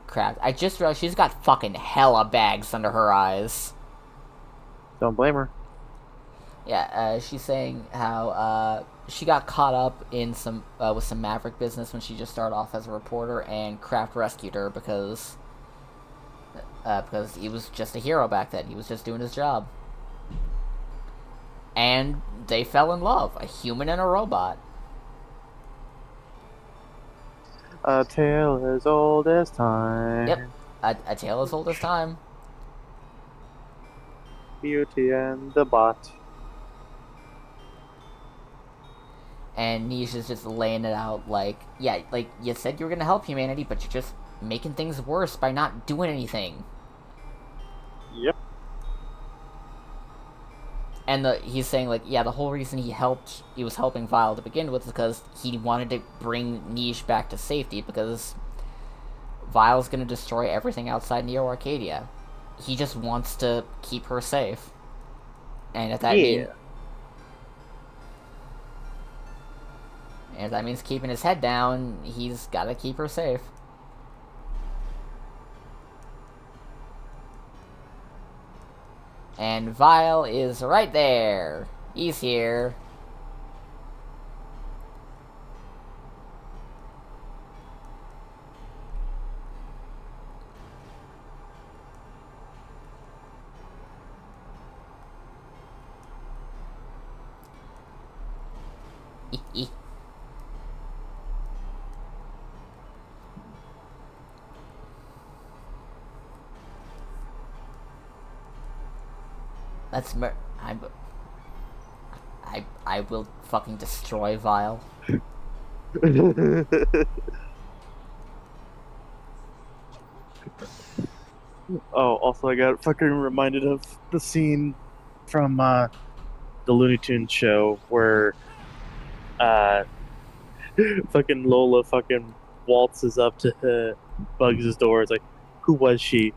Crab. I just realized she's got fucking hella bags under her eyes. Don't blame her. Yeah, she's saying how she got caught up in some with some Maverick business when she just started off as a reporter, and Kraft rescued her because he was just a hero back then. He was just doing his job. And they fell in love, a human and a robot. A tale as old as time. Yep, a tale as old as time. Beauty and the Bot. And Niche is just laying it out like, yeah, like, you said you were gonna help humanity, but you're just making things worse by not doing anything. Yep. And he's saying, like, yeah, the whole reason he was helping Vile to begin with is because he wanted to bring Niche back to safety, because Vile's gonna destroy everything outside Neo Arcadia. He just wants to keep her safe. And if that means keeping his head down, he's gotta keep her safe. And Vile is right there. He's here. That's I will fucking destroy Vile. Oh, also I got fucking reminded of the scene from the Looney Tunes show where uh fucking Lola fucking waltzes up to Bugs' door. It's like, who was she?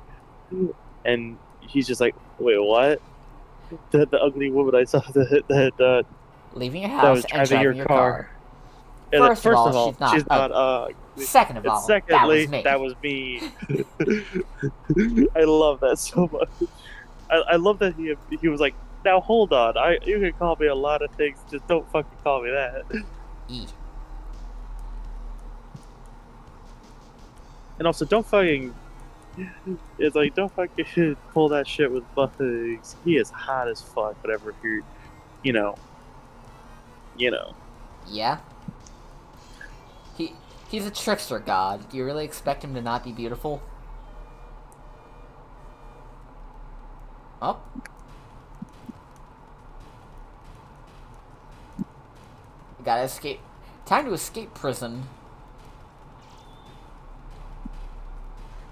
And he's just like, wait, what? The ugly woman I saw Leaving your that house was and driving your driving your car. car. And then, First of first all, of all, she's not she's not ugly. ugly. Second of And all, that was secondly, me. that was me. I love that so much. I love that he was like, now hold on, you can call me a lot of things, just don't fucking call me that. E. And also, don't fucking. It's like, don't fucking pull that shit with Bugs. He is hot as fuck. Whatever he, you know, you know. Yeah? He he's a trickster god. Do you really expect him to not be beautiful? Oh, gotta escape. Time to escape prison.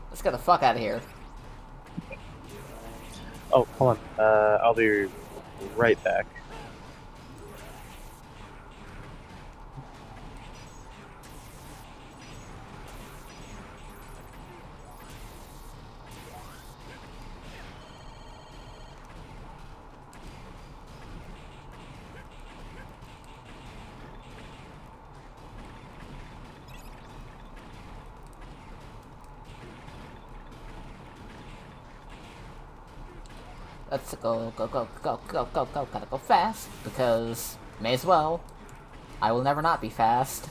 Let's get the fuck out of here. Oh, hold on. I'll be right back. Let's go, go, go, go, go, go, go. Gotta go fast, because may as well. I will never not be fast.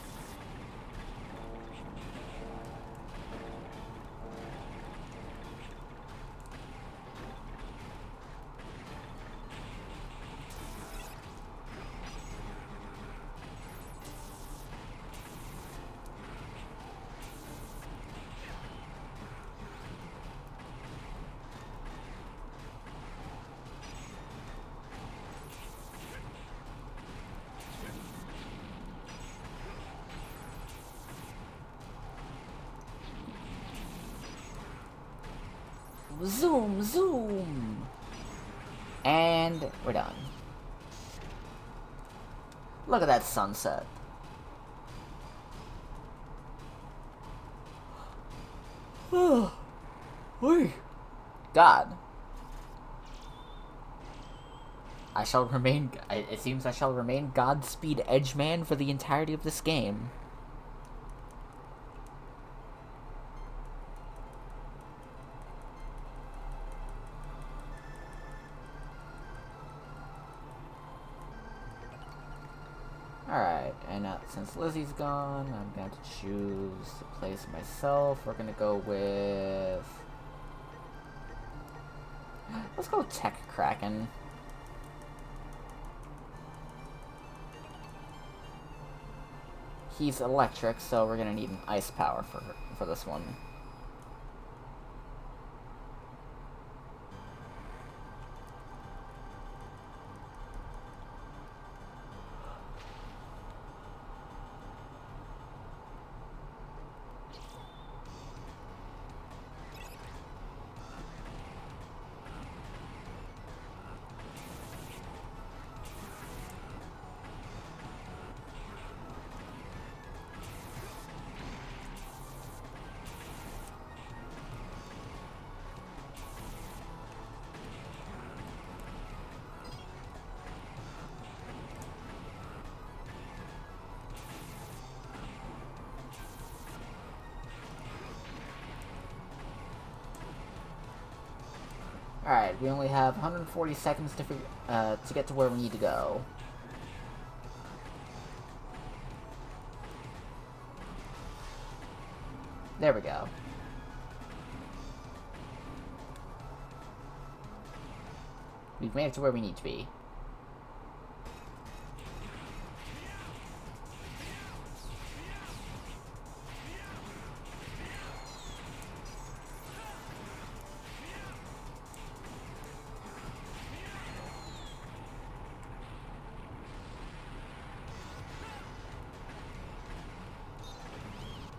Zoom, zoom! And we're done. Look at that sunset. Wait. God. I shall remain. It seems I shall remain Godspeed Edgeman for the entirety of this game. Alright, and since Lizzie's gone, I'm going to choose to place myself. We're going to go with. Let's go Tech Kraken. He's electric, so we're gonna need an ice power for this one. Alright, we only have 140 seconds to get to where we need to go. There we go. We've made it to where we need to be.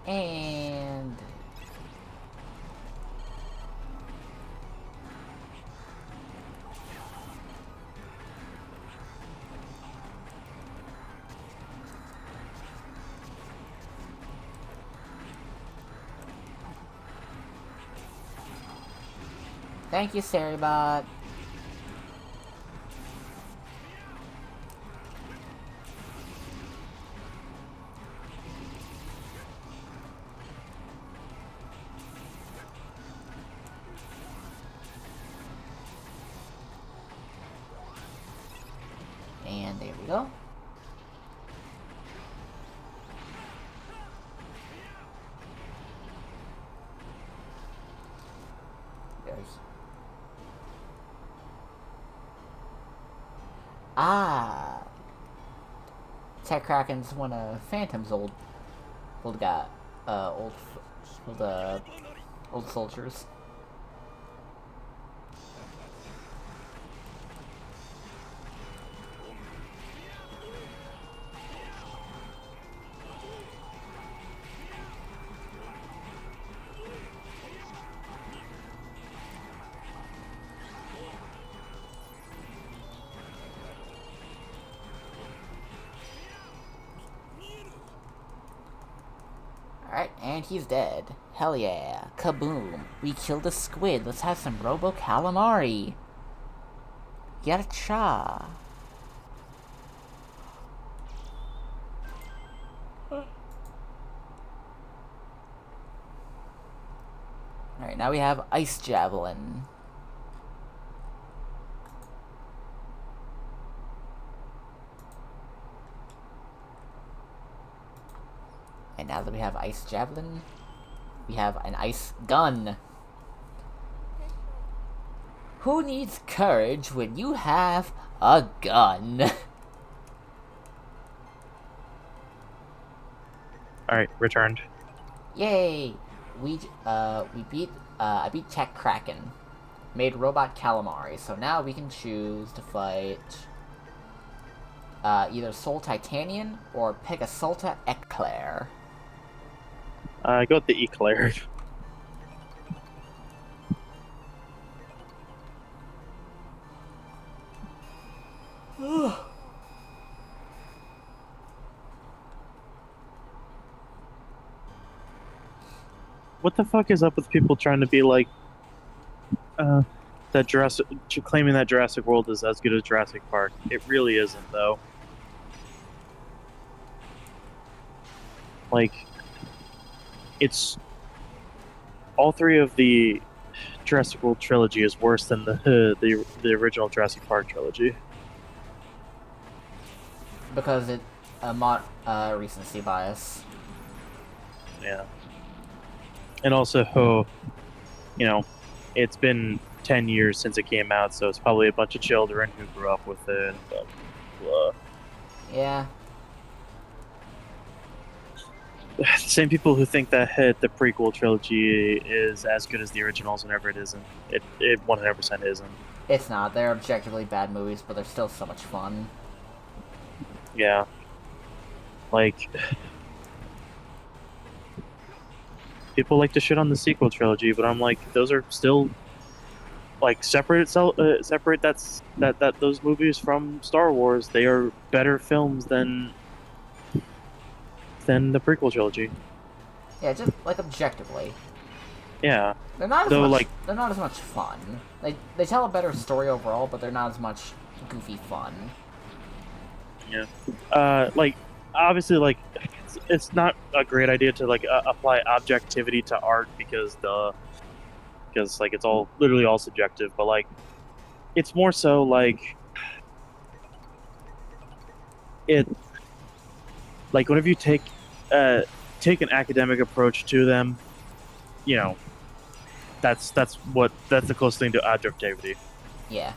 And thank you, Saribot. And there we go. There's... Ah! Tech Kraken's one of Phantom's old guy, old, old soldiers. Alright, and he's dead. Hell yeah. Kaboom. We killed a squid. Let's have some Robo Calamari. Yacha. Alright, now we have Ice Javelin. And now that we have Ice Javelin, we have an Ice Gun. Who needs courage when you have a gun? Alright, returned. Yay! We beat, I beat Tech Kraken. Made Robot Calamari, so now we can choose to fight either Soul Titanian or Pegasulta Eclair. I go with the Eclair. What the fuck is up with people trying to be like, that Jurassic, claiming that Jurassic World is as good as Jurassic Park? It really isn't, though. Like, it's all three of the Jurassic World trilogy is worse than the original Jurassic Park trilogy. Because it recency bias. Yeah. And also, you know, it's been 10 years since it came out, so it's probably a bunch of children who grew up with it. And blah, blah. Yeah. Same people who think that the prequel trilogy is as good as the originals whenever it isn't. It 100% isn't. It's not. They're objectively bad movies, but they're still so much fun. Yeah. Like, people like to shit on the sequel trilogy, but I'm like, those are still like separate those movies from Star Wars. They are better films than the prequel trilogy. Yeah, just like objectively. Yeah. They're not as Though, much. like, They're not as much fun. They tell a better story overall, but they're not as much goofy fun. Yeah. Like, obviously, like, it's not a great idea to like apply objectivity to art because like it's all literally all subjective. But like, it's more so like it like whenever you take an academic approach to them, you know, that's the closest thing to objectivity. Yeah.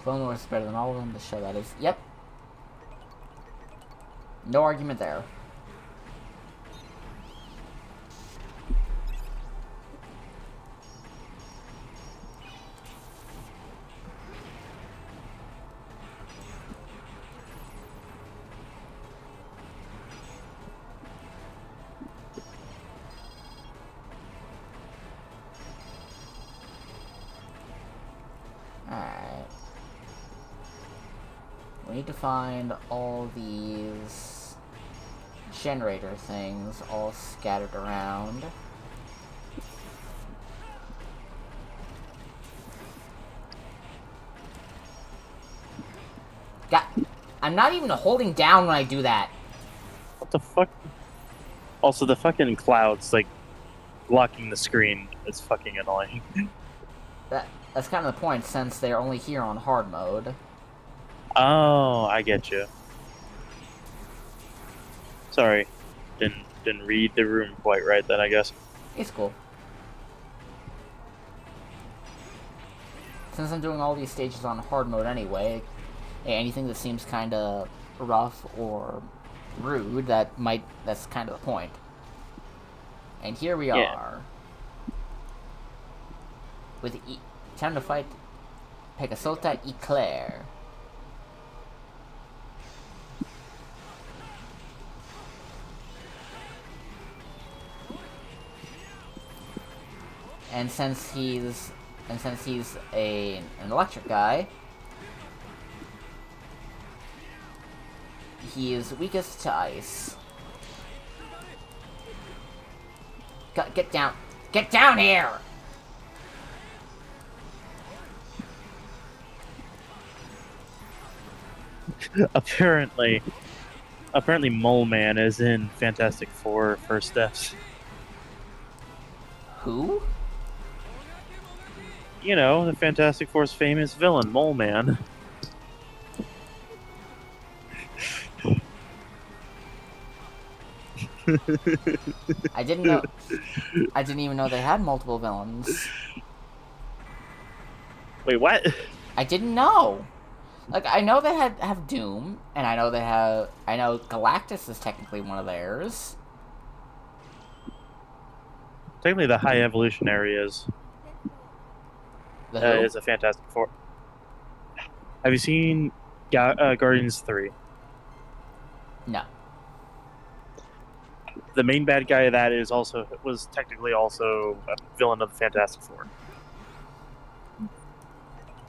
Clone Wars is better than all of them. The show that is. Yep. No argument there. Alright. We need to find all these generator things all scattered around. God, I'm not even holding down when I do that. What the fuck? Also, the fucking clouds, like, blocking the screen is fucking annoying. That's kind of the point, since they're only here on hard mode. Oh, I get you. Sorry, didn't read the room quite right then, I guess. It's cool. Since I'm doing all these stages on hard mode anyway, anything that seems kind of rough or rude, that's kind of the point. And here we are. With time to fight Pegasota Eclair. And since he's an electric guy, he is weakest to ice. Get down! Get down here! Apparently, Mole Man is in Fantastic Four First Steps. Who? You know, the Fantastic Four's famous villain, Mole Man. I didn't even know they had multiple villains. Wait, what? I didn't know. Like, I know they have Doom, and I know Galactus is technically one of theirs. Technically, the High Evolutionary is a Fantastic Four. Have you seen Guardians 3? No. The main bad guy of that was technically also a villain of the Fantastic Four.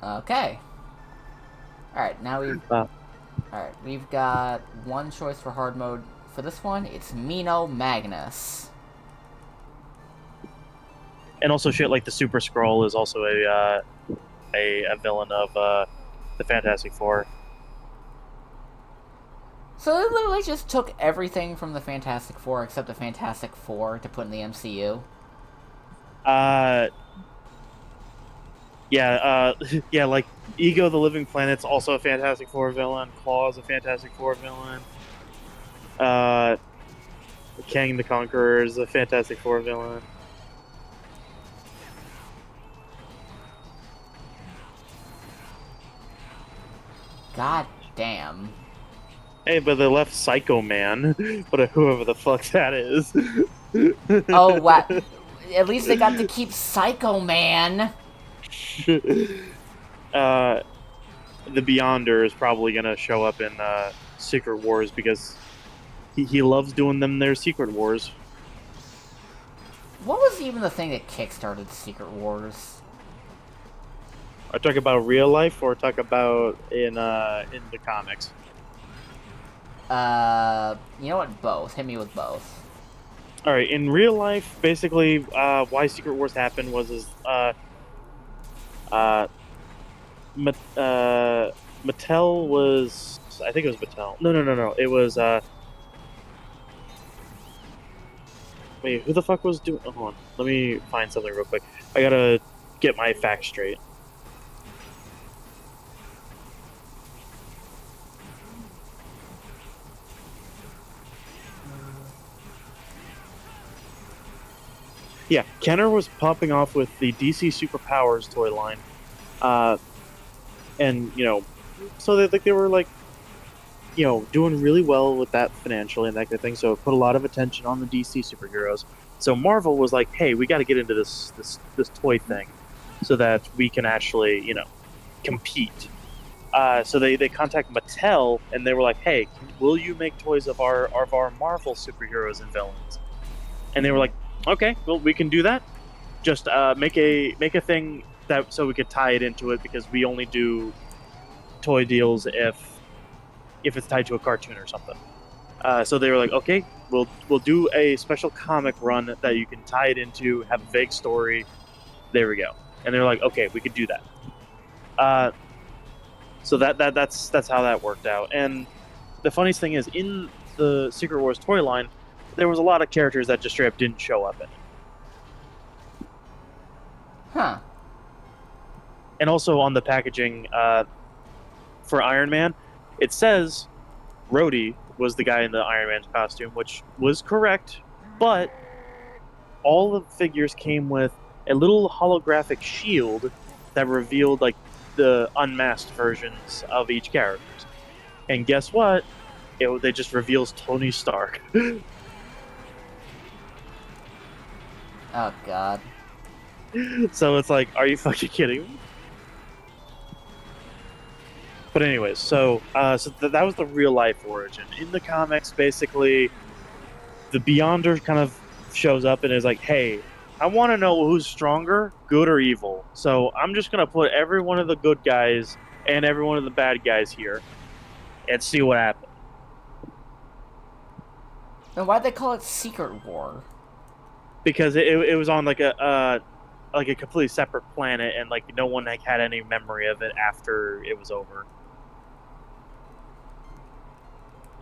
Okay. Alright, now we've got one choice for hard mode for this one. It's Mino Magnus. And also shit like the Super Skrull is also a villain of the Fantastic Four. So they literally just took everything from the Fantastic Four except the Fantastic Four to put in the MCU. Yeah, like Ego the Living Planet's also a Fantastic Four villain. Claw's a Fantastic Four villain. Kang the Conqueror is a Fantastic Four villain. God damn. Hey, but they left Psycho Man, but whoever the fuck that is. Oh, wow. At least they got to keep Psycho Man. The Beyonder is probably gonna show up in Secret Wars because he loves doing them their Secret Wars. What was even the thing that kickstarted Secret Wars? I talk about real life or talk about in the comics. You know what? Both. Hit me with both. All right, in real life, basically, why Secret Wars happened was Mattel was, I think it was Mattel. No. It was wait, who the fuck was doing? Oh, hold on, let me find something real quick. I gotta get my facts straight. Yeah, Kenner was popping off with the DC Superpowers toy line, and so they were like, doing really well with that financially and that kind of thing. So it put a lot of attention on the DC superheroes. So Marvel was like, hey, we got to get into this toy thing, so that we can actually compete. So they contact Mattel and they were like, hey, will you make toys of our Marvel superheroes and villains? And they were like, okay, well, we can do that. Just make a thing that so we could tie it into it because we only do toy deals if it's tied to a cartoon or something. So they were like, okay, we'll do a special comic run that you can tie it into, have a vague story. There we go. And they're like, okay, we could do that. Uh, so that's how that worked out. And the funniest thing is, in the Secret Wars toy line, there was a lot of characters that just straight up didn't show up in it. Huh. And also on the packaging for Iron Man, it says Rhodey was the guy in the Iron Man's costume, which was correct, but all the figures came with a little holographic shield that revealed like the unmasked versions of each character. And guess what? They just reveals Tony Stark. Oh god. So it's like, are you fucking kidding me? But anyways, that was the real life origin. In the comics, basically, the Beyonder kind of shows up and is like, "Hey, I want to know who's stronger, good or evil. So I'm just gonna put every one of the good guys and every one of the bad guys here, and see what happens." And why'd they call it Secret War? Because it was on like a completely separate planet, and like no one like, had any memory of it after it was over.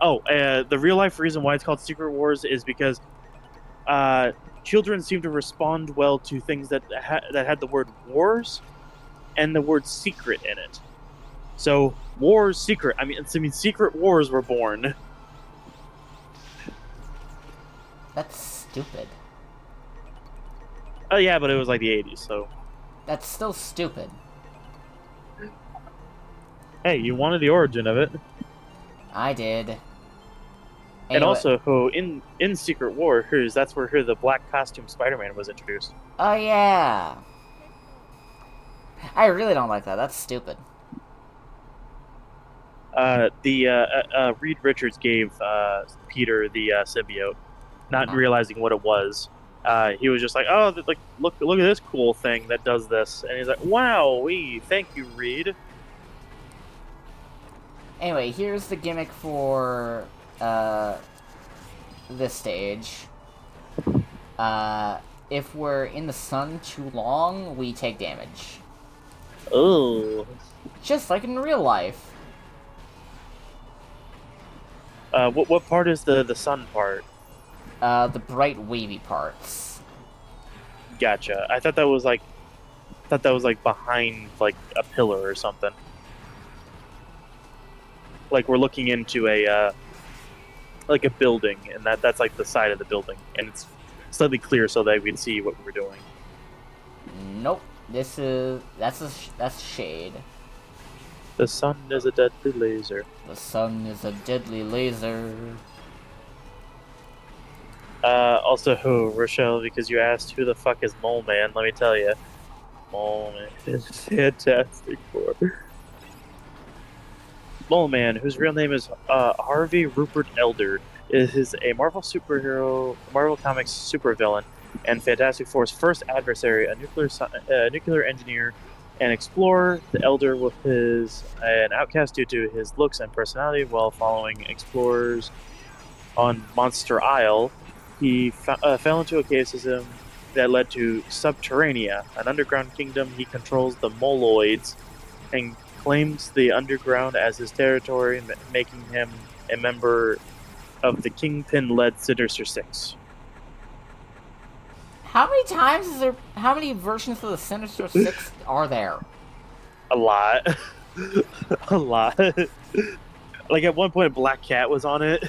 Oh, the real life reason why it's called Secret Wars is because children seem to respond well to things that had the word wars and the word secret in it. So wars, secret. I mean, secret wars were born. That's stupid. Oh yeah, but it was like the '80s, so. That's still stupid. Hey, you wanted the origin of it. I did. And Anyway. also, in Secret Wars, that's where the black costume Spider-Man was introduced. Oh yeah. I really don't like that. That's stupid. Reed Richards gave Peter the symbiote, not realizing what it was. He was just like, "Oh, like look at this cool thing that does this," and he's like, "Wow, thank you, Reed." Anyway, here's the gimmick for this stage. If we're in the sun too long, we take damage. Oh. Just like in real life. What part is the sun part? The bright wavy parts. Gotcha. I thought that was like behind like a pillar or something. Like we're looking into a like a building, and that's like the side of the building, and it's slightly clear so that we can see what we're doing. Nope. That's shade. The sun is a deadly laser. The sun is a deadly laser. Also, Rochelle, because you asked who the fuck is Mole Man, let me tell you, Mole Man is fantastic. Mole Man, whose real name is Harvey Rupert Elder, is a Marvel Comics supervillain, and Fantastic Four's first adversary, a nuclear engineer and explorer. The Elder was an outcast due to his looks and personality. While following explorers on Monster Isle, he fell into a chaosism that led to Subterranea, an underground kingdom. He controls the Moloids and claims the underground as his territory, making him a member of the Kingpin-led Sinister Six. How many versions of the Sinister Six are there? A lot. A lot. Like at one point, Black Cat was on it.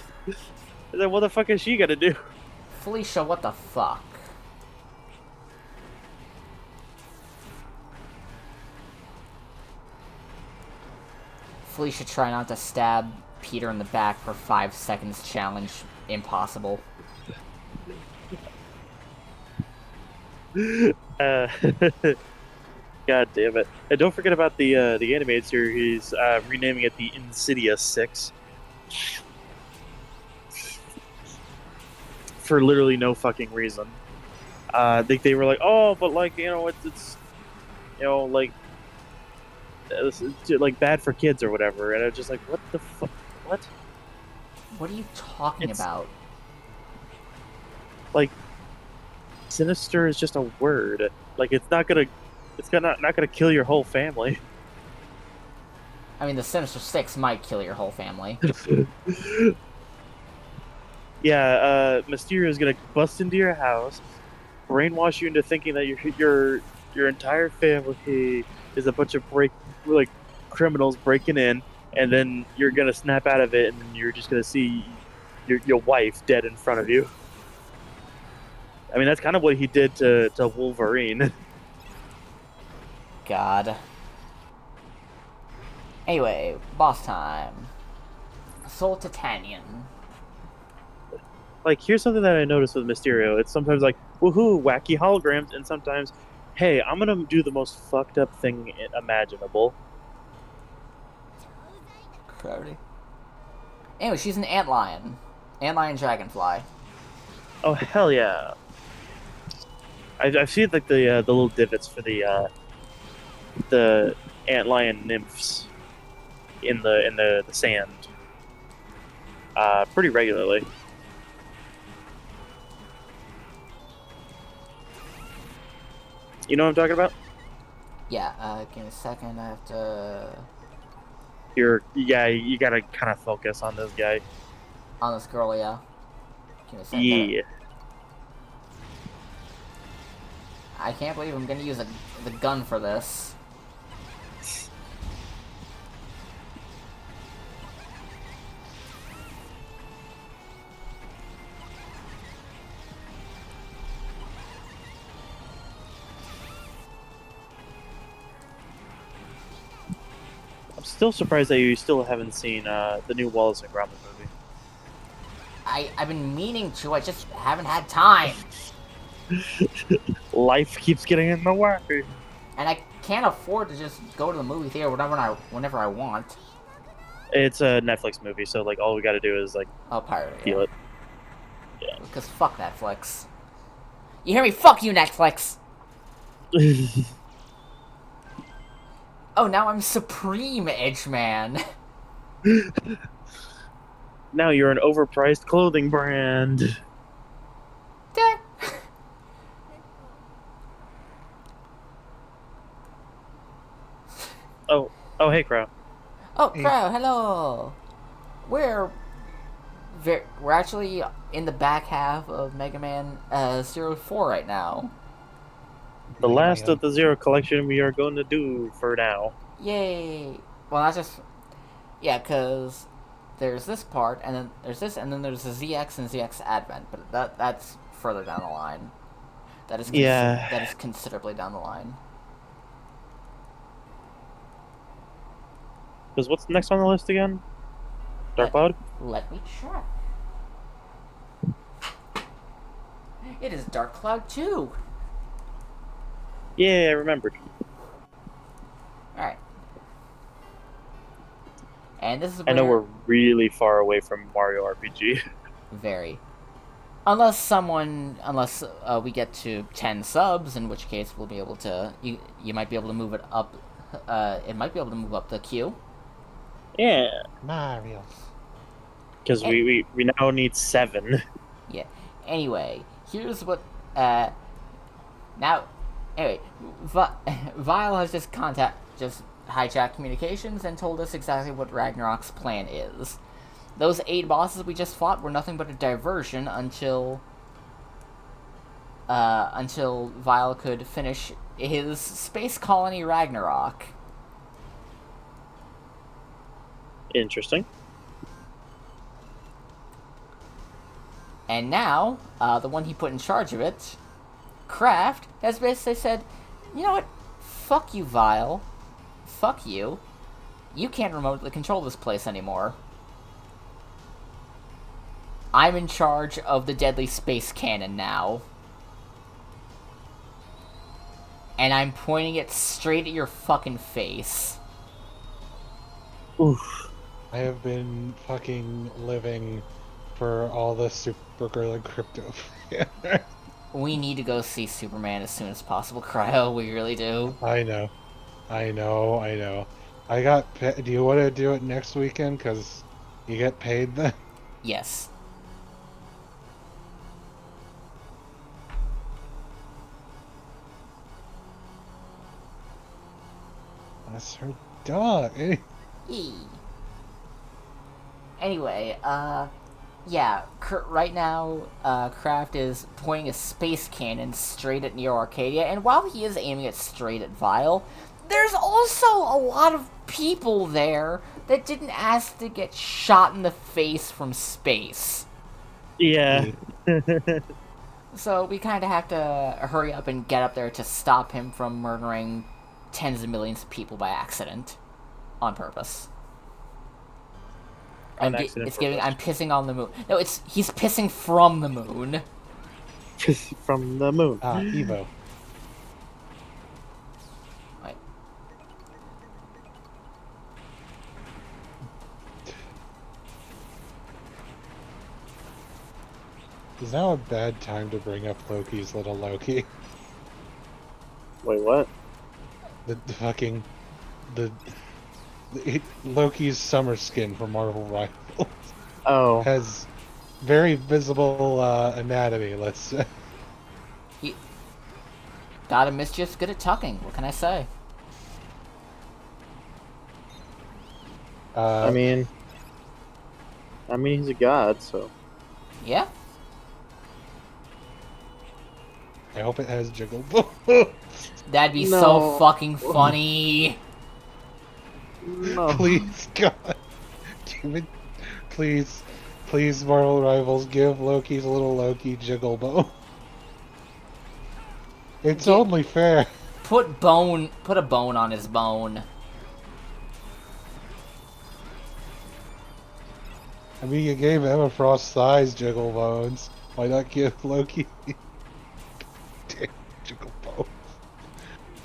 And then what the fuck is she gonna do? Felicia, what the fuck? Felicia, try not to stab Peter in the back for 5 seconds challenge. Impossible. God damn it. And don't forget about the animated series, renaming it the Insidious 6. For literally no fucking reason. They were like, oh, but like, you know, it's like this is like bad for kids or whatever. And I was just like, what the fuck? What? What are you talking It's about? like sinister is just a word. Like it's not gonna kill your whole family. I mean, the Sinister Six might kill your whole family. Yeah, Mysterio is gonna bust into your house, brainwash you into thinking that your entire family is a bunch of like criminals breaking in, and then you're gonna snap out of it, and then you're just gonna see your wife dead in front of you. I mean, that's kind of what he did to Wolverine. God. Anyway, boss time. Soul Titanian. Like, here's something that I noticed with Mysterio. It's sometimes like, woohoo, wacky holograms, and sometimes, hey, I'm gonna do the most fucked up thing imaginable. Crowdy. Anyway, she's an antlion. Antlion dragonfly. Oh hell yeah! I've seen like the little divots for the antlion nymphs in the sand pretty regularly. You know what I'm talking about? Yeah, give me a second. I have to. Yeah, you gotta kind of focus on this guy. On this girl, yeah. Give me a second. Yeah. I can't believe I'm gonna use the gun for this. I'm still surprised that you still haven't seen the new Wallace and Gromit movie. I've been meaning to. I just haven't had time. Life keeps getting in the way. And I can't afford to just go to the movie theater whenever I want. It's a Netflix movie, so like all we got to do is like Oh, pirate it, feel yeah. it. Yeah. Because fuck Netflix. You hear me? Fuck you, Netflix! Oh, now I'm Supreme Edgeman. Now you're an overpriced clothing brand. Oh, oh, hey, Crow. Oh, Crow, hello! We're we're actually in the back half of Megaman Zero 4 right now. The last of the Zero collection we are going to do for now. Yay! Well, that's just yeah, because there's this part, and then there's this, and then there's the ZX and ZX Advent, but that's further down the line. Yeah. That is considerably down the line. Because what's next on the list again? Dark Cloud? Let me check. It is Dark Cloud 2. Yeah, I remembered. Alright. And this is I know we're really far away from Mario RPG. Very. Unless we get to 10 subs, in which case we'll be able to, you might be able to move it up, it might be able to move up the queue. Yeah. Mario. Because we now need 7. Yeah. Anyway, here's what, now, anyway, Vile has just hijacked communications and told us exactly what Ragnarok's plan is. Those 8 bosses we just fought were nothing but a diversion until Vile could finish his space colony Ragnarok. Interesting. And now, the one he put in charge of it, Kraft, has basically said, you know what, fuck you, Vile. Fuck you. You can't remotely control this place anymore. I'm in charge of the deadly space cannon now. And I'm pointing it straight at your fucking face. Oof. I have been fucking living for all the Supergirl and Crypto. We need to go see Superman as soon as possible, Cryo. We really do. I know. I know. I know. I got. Do you want to do it next weekend? Because you get paid then. Yes. That's her dog. Yee. Anyway, yeah, right now, Kraft is pointing a space cannon straight at Neo Arcadia, and while he is aiming it straight at Vile, there's also a lot of people there that didn't ask to get shot in the face from space. Yeah. So we kind of have to hurry up and get up there to stop him from murdering tens of millions of people by accident, on purpose. On accident. It's giving. I'm pissing on the moon. No, he's pissing from the moon. From the moon. Evo. Right. Is now a bad time to bring up Loki's little Loki? Wait, what? The fucking Loki's summer skin from Marvel Rivals Oh. has very visible anatomy. Let's say. God of Mischief's good at tucking. What can I say? I mean, he's a god, so. Yeah. I hope it has jiggle. That'd be No. so fucking funny. No. Please, God, give it. Please, Marvel Rivals, give Loki's little Loki jiggle bone. It's only fair. Put a bone on his bone. I mean, you gave Emma Frost size jiggle bones. Why not give Loki damn jiggle bones?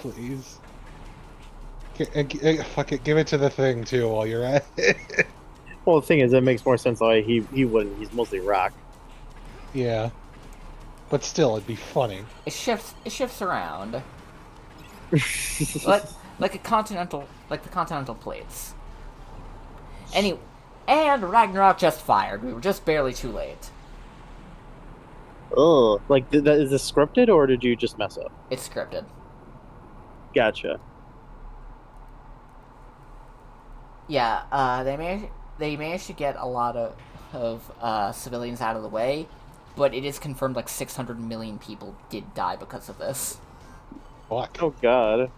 Please. Fuck it, give it to the Thing too while you're at it. Well, the thing is, it makes more sense why he wouldn't. He's mostly rock. Yeah. But still, it'd be funny. It shifts around. like the continental plates. And Ragnarok just fired. We were just barely too late. Oh, like is this scripted or did you just mess up? It's scripted. Gotcha. Yeah, they managed to get a lot of civilians out of the way, but it is confirmed like 600 million people did die because of this. Fuck. Oh God.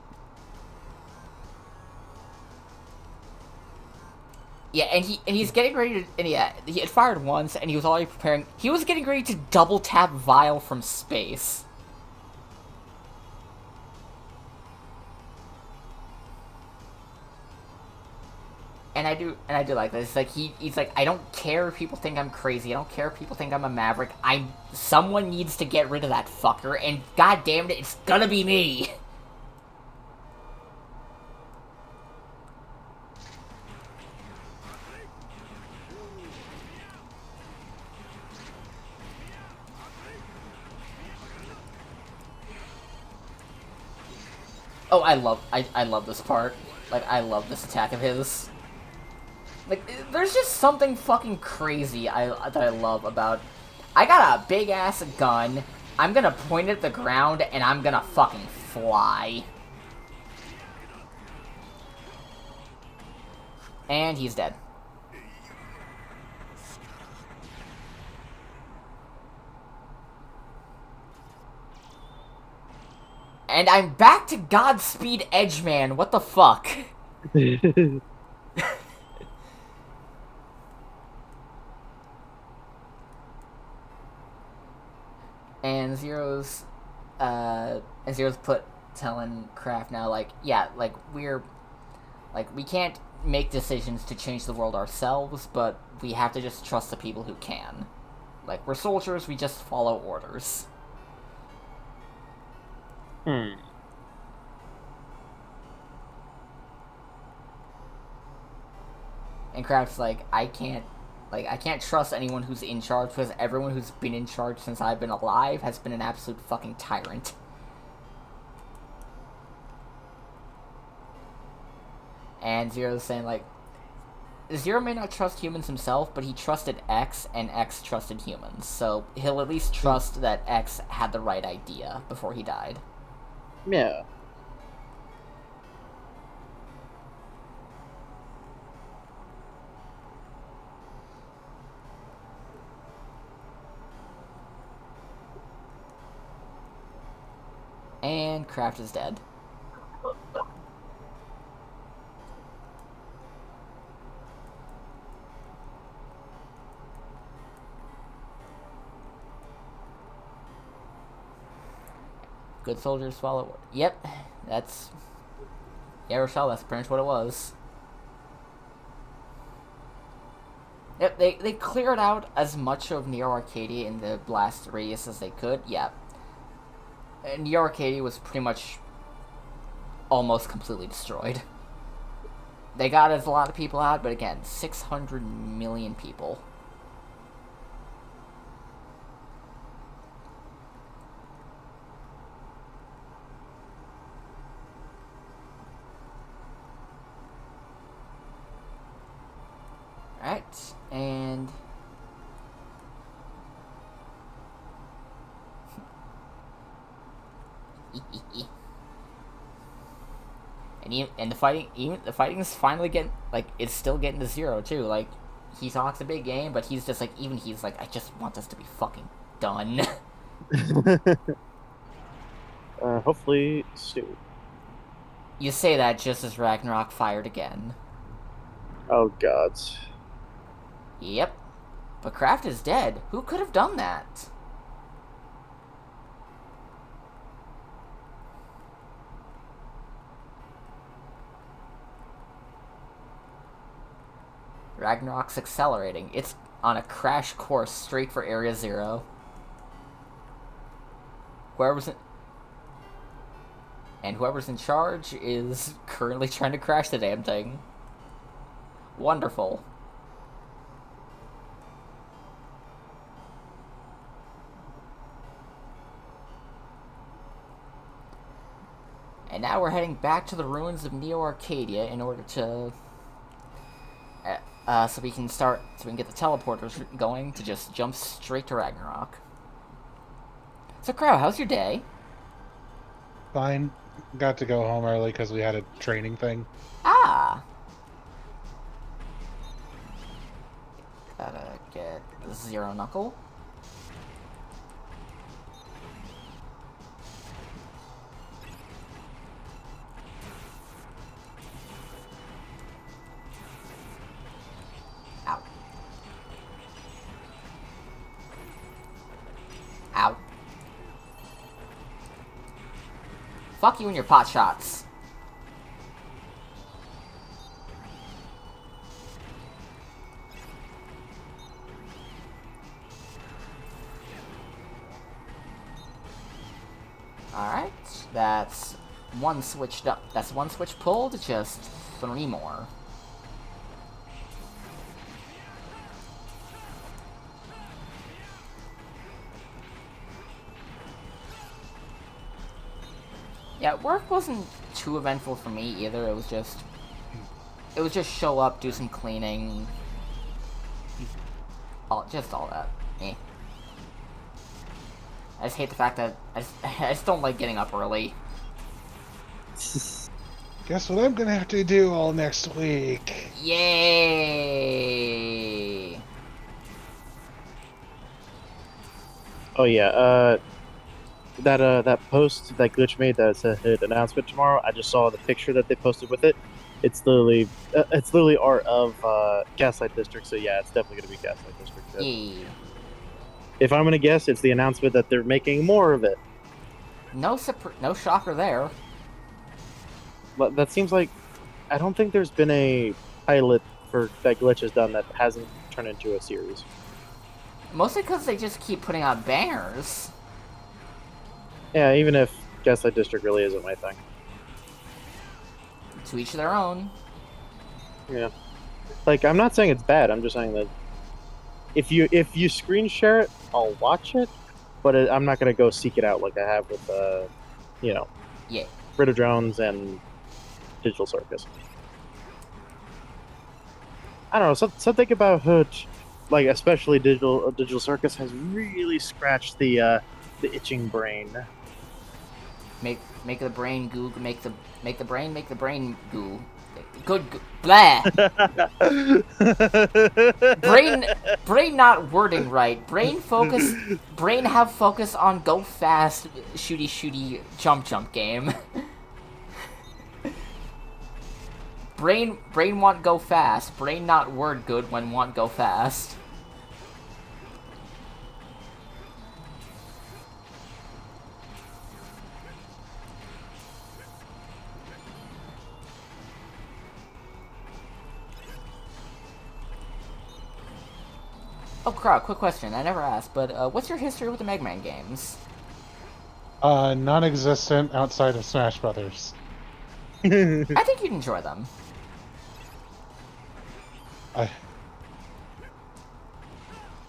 Yeah, and he's getting ready to. And yeah, he had fired once, and he was already preparing. He was getting ready to double tap Vile from space. And I do like this. It's like he's like, I don't care if people think I'm crazy. I don't care if people think I'm a maverick. Someone needs to get rid of that fucker, and god damn it, it's gonna be me. Oh, I love this part. Like, I love this attack of his. Like, there's just something fucking crazy that I love about... I got a big-ass gun, I'm gonna point it at the ground, and I'm gonna fucking fly. And he's dead. And I'm back to Godspeed Edgeman, what the fuck? And Zero's telling Kraft now, like, yeah, like, we can't make decisions to change the world ourselves, but we have to just trust the people who can. Like, we're soldiers, we just follow orders. And Kraft's like, I can't Like, I can't trust anyone who's in charge, because everyone who's been in charge since I've been alive has been an absolute fucking tyrant. And Zero's saying, like, Zero may not trust humans himself, but he trusted X, and X trusted humans. So he'll at least trust that X had the right idea before he died. Yeah. And Kraft is dead. Good soldiers follow. Yep, that's... Yeah, Rochelle, that's pretty much what it was. Yep, they cleared out as much of Neo Arcadia in the blast radius as they could. Yeah. And Neo Arcadia was pretty much almost completely destroyed. They got as a lot of people out, but again, 600 million people. Alright, and... and the fighting is finally getting, like, it's still getting to Zero, too. Like, he talks a big game, but he's just like, even he's like, I just want this to be fucking done. Hopefully soon. You say that just as Ragnarok fired again. Oh god. Yep. But Kraft is dead. Who could have done that? Ragnarok's accelerating. It's on a crash course straight for Area Zero. Whoever's in charge is currently trying to crash the damn thing. Wonderful. And now we're heading back to the ruins of Neo Arcadia in order to... so we can get the teleporters going to just jump straight to Ragnarok. So, Crow, how's your day? Fine. Got to go home early because we had a training thing. Ah! Gotta get the Zero Knuckle. Ow. Ow. Fuck you and your pot shots. Alright, that's one switched up. That's one switch pulled, just 3 more. Yeah, work wasn't too eventful for me either. It was just show up, do some cleaning, all that. Eh. I just hate the fact that I just don't like getting up early. Guess what I'm gonna have to do all next week? Yay! Oh yeah, that post that Glitch made that said announcement tomorrow. I just saw the picture that they posted with it. It's literally art of Gaslight District. So yeah, it's definitely gonna be Gaslight District. Yeah. If I'm gonna guess, it's the announcement that they're making more of it. No shocker there. But that seems like I don't think there's been a pilot for that Glitch has done that hasn't turned into a series. Mostly because they just keep putting out bangers. Yeah, even if Gaslight District really isn't my thing. To each their own. Yeah. Like, I'm not saying it's bad, I'm just saying that if you screen share it, I'll watch it, but I'm not gonna go seek it out like I have with you know, Yeah. Ritter Drones and Digital Circus. I don't know. Something about Hood, like especially Digital Circus, has really scratched the itching brain. Make the brain goo. Make the brain goo. Good. Blah. Brain. Brain not wording right. Brain focus. Brain have focus on go fast, shooty jump game. Brain want go fast. Brain not word good when want go fast. Oh, crap, quick question. I never asked, but what's your history with the Mega Man games? Non-existent outside of Smash Brothers. I think you'd enjoy them. I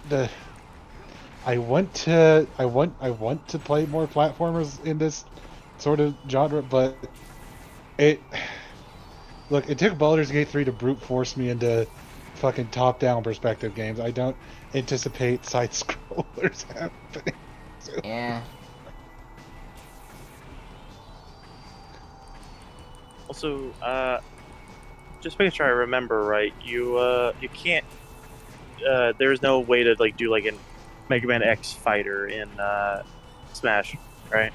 the I want to play more platformers in this sort of genre, but it look, it took Baldur's Gate 3 to brute force me into fucking top-down perspective games. I don't anticipate side scrollers happening. So. Yeah. Also, just making sure I remember right, you can't. There's no way to like do like an Mega Man X fighter in Smash, right?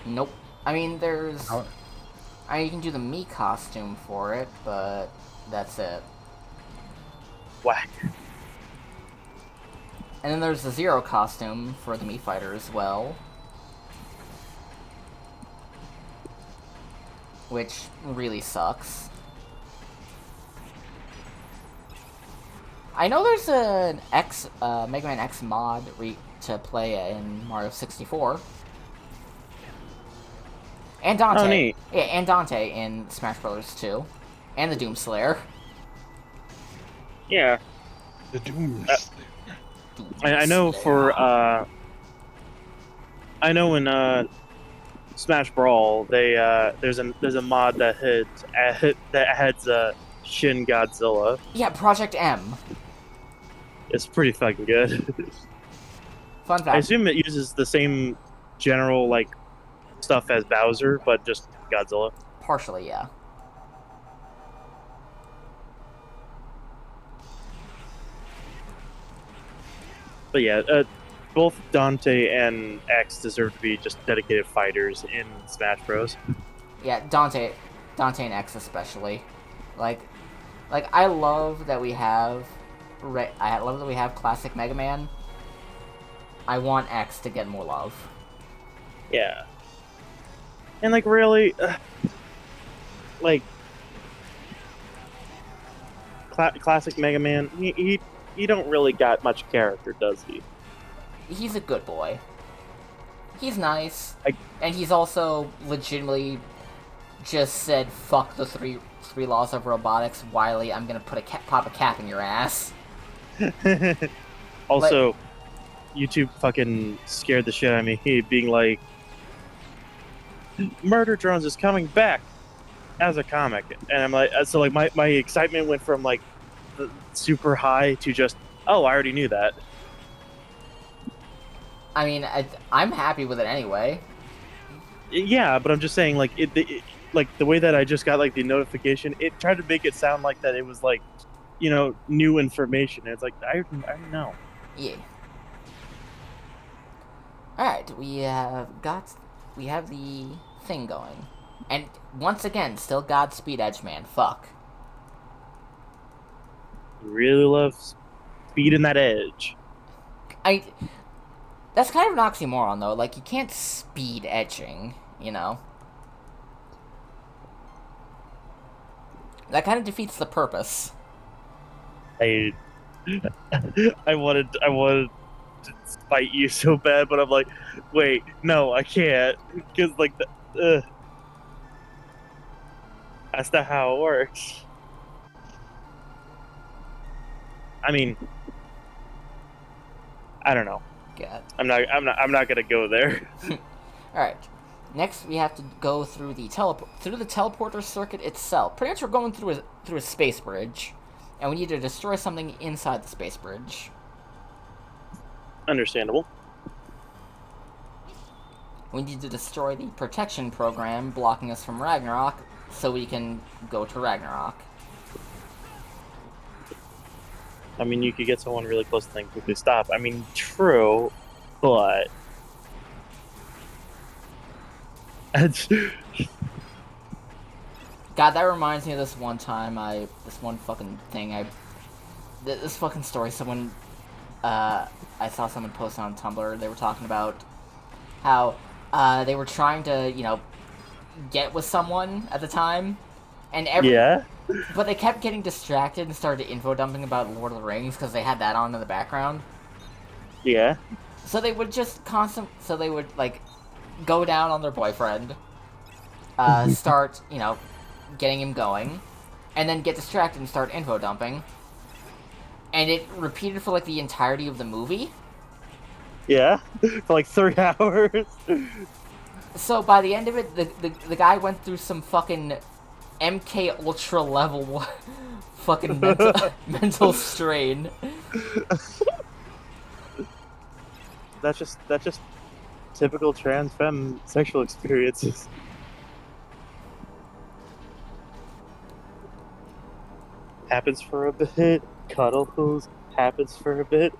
Nope. I mean, there's... How- you can do the Mii costume for it, but that's it. Whack. And then there's the Zero costume for the Mii fighter as well. Which really sucks. I know there's an Mega Man X mod to play in Mario 64. And Dante. Oh, neat. Yeah, and Dante in Smash Bros. 2. And the Doom Slayer. Yeah, The Doom. I know for I know in Smash Brawl there's a mod that adds Shin Godzilla. Yeah, Project M. It's pretty fucking good. Fun I fact. assume it uses the same general like stuff as Bowser, but just Godzilla. Partially, yeah. But yeah, both Dante and X deserve to be just dedicated fighters in Smash Bros. Yeah, Dante and X especially. Like I love that we have I love that we have classic Mega Man. I want X to get more love. Yeah, and like really, like classic Mega Man, he don't really got much character, does he? He's a good boy. He's nice, I- and he's also legitimately just said, "Fuck the three laws of robotics, Wily. I'm gonna pop a cap in your ass." Also, YouTube fucking scared the shit out of me. He being like, "Murder Drones is coming back as a comic," and I'm like, so like my excitement went from like super high to just, oh, I already knew that. I mean, I'm happy with it anyway. Yeah, but I'm just saying, like like the way that I just got like the notification, it tried to make it sound like that it was like, new information. And it's like I already know. Yeah. Alright, we have the thing going. And once again, still Godspeed Edgeman. Fuck. Really love speeding that edge. That's kind of an oxymoron, though. Like, you can't speed edging, you know? That kind of defeats the purpose. I wanted to fight you so bad, but I'm like, wait, no, I can't, because like that's not how it works. I mean, I don't know. God. I'm not gonna go there. Alright. Next, we have to go through the teleporter circuit itself. Pretty much, we're going through a space bridge, and we need to destroy something inside the space bridge. Understandable. We need to destroy the protection program blocking us from Ragnarok, so we can go to Ragnarok. I mean, you could get someone really close and then quickly stop. I mean, true, but God, that reminds me of this one time this one fucking thing this fucking story I saw someone post on Tumblr. They were talking about how, they were trying to, get with someone at the time, and yeah, but they kept getting distracted and started info dumping about Lord of the Rings because they had that on in the background. yeah. So they would just like go down on their boyfriend, start, getting him going, and then get distracted and start info dumping. And it repeated for like the entirety of the movie. Yeah, for like 3 hours. So by the end of it, the guy went through some fucking MK Ultra level fucking mental strain. That's just typical trans femme sexual experiences. Happens for a bit, cuddles, happens for a bit,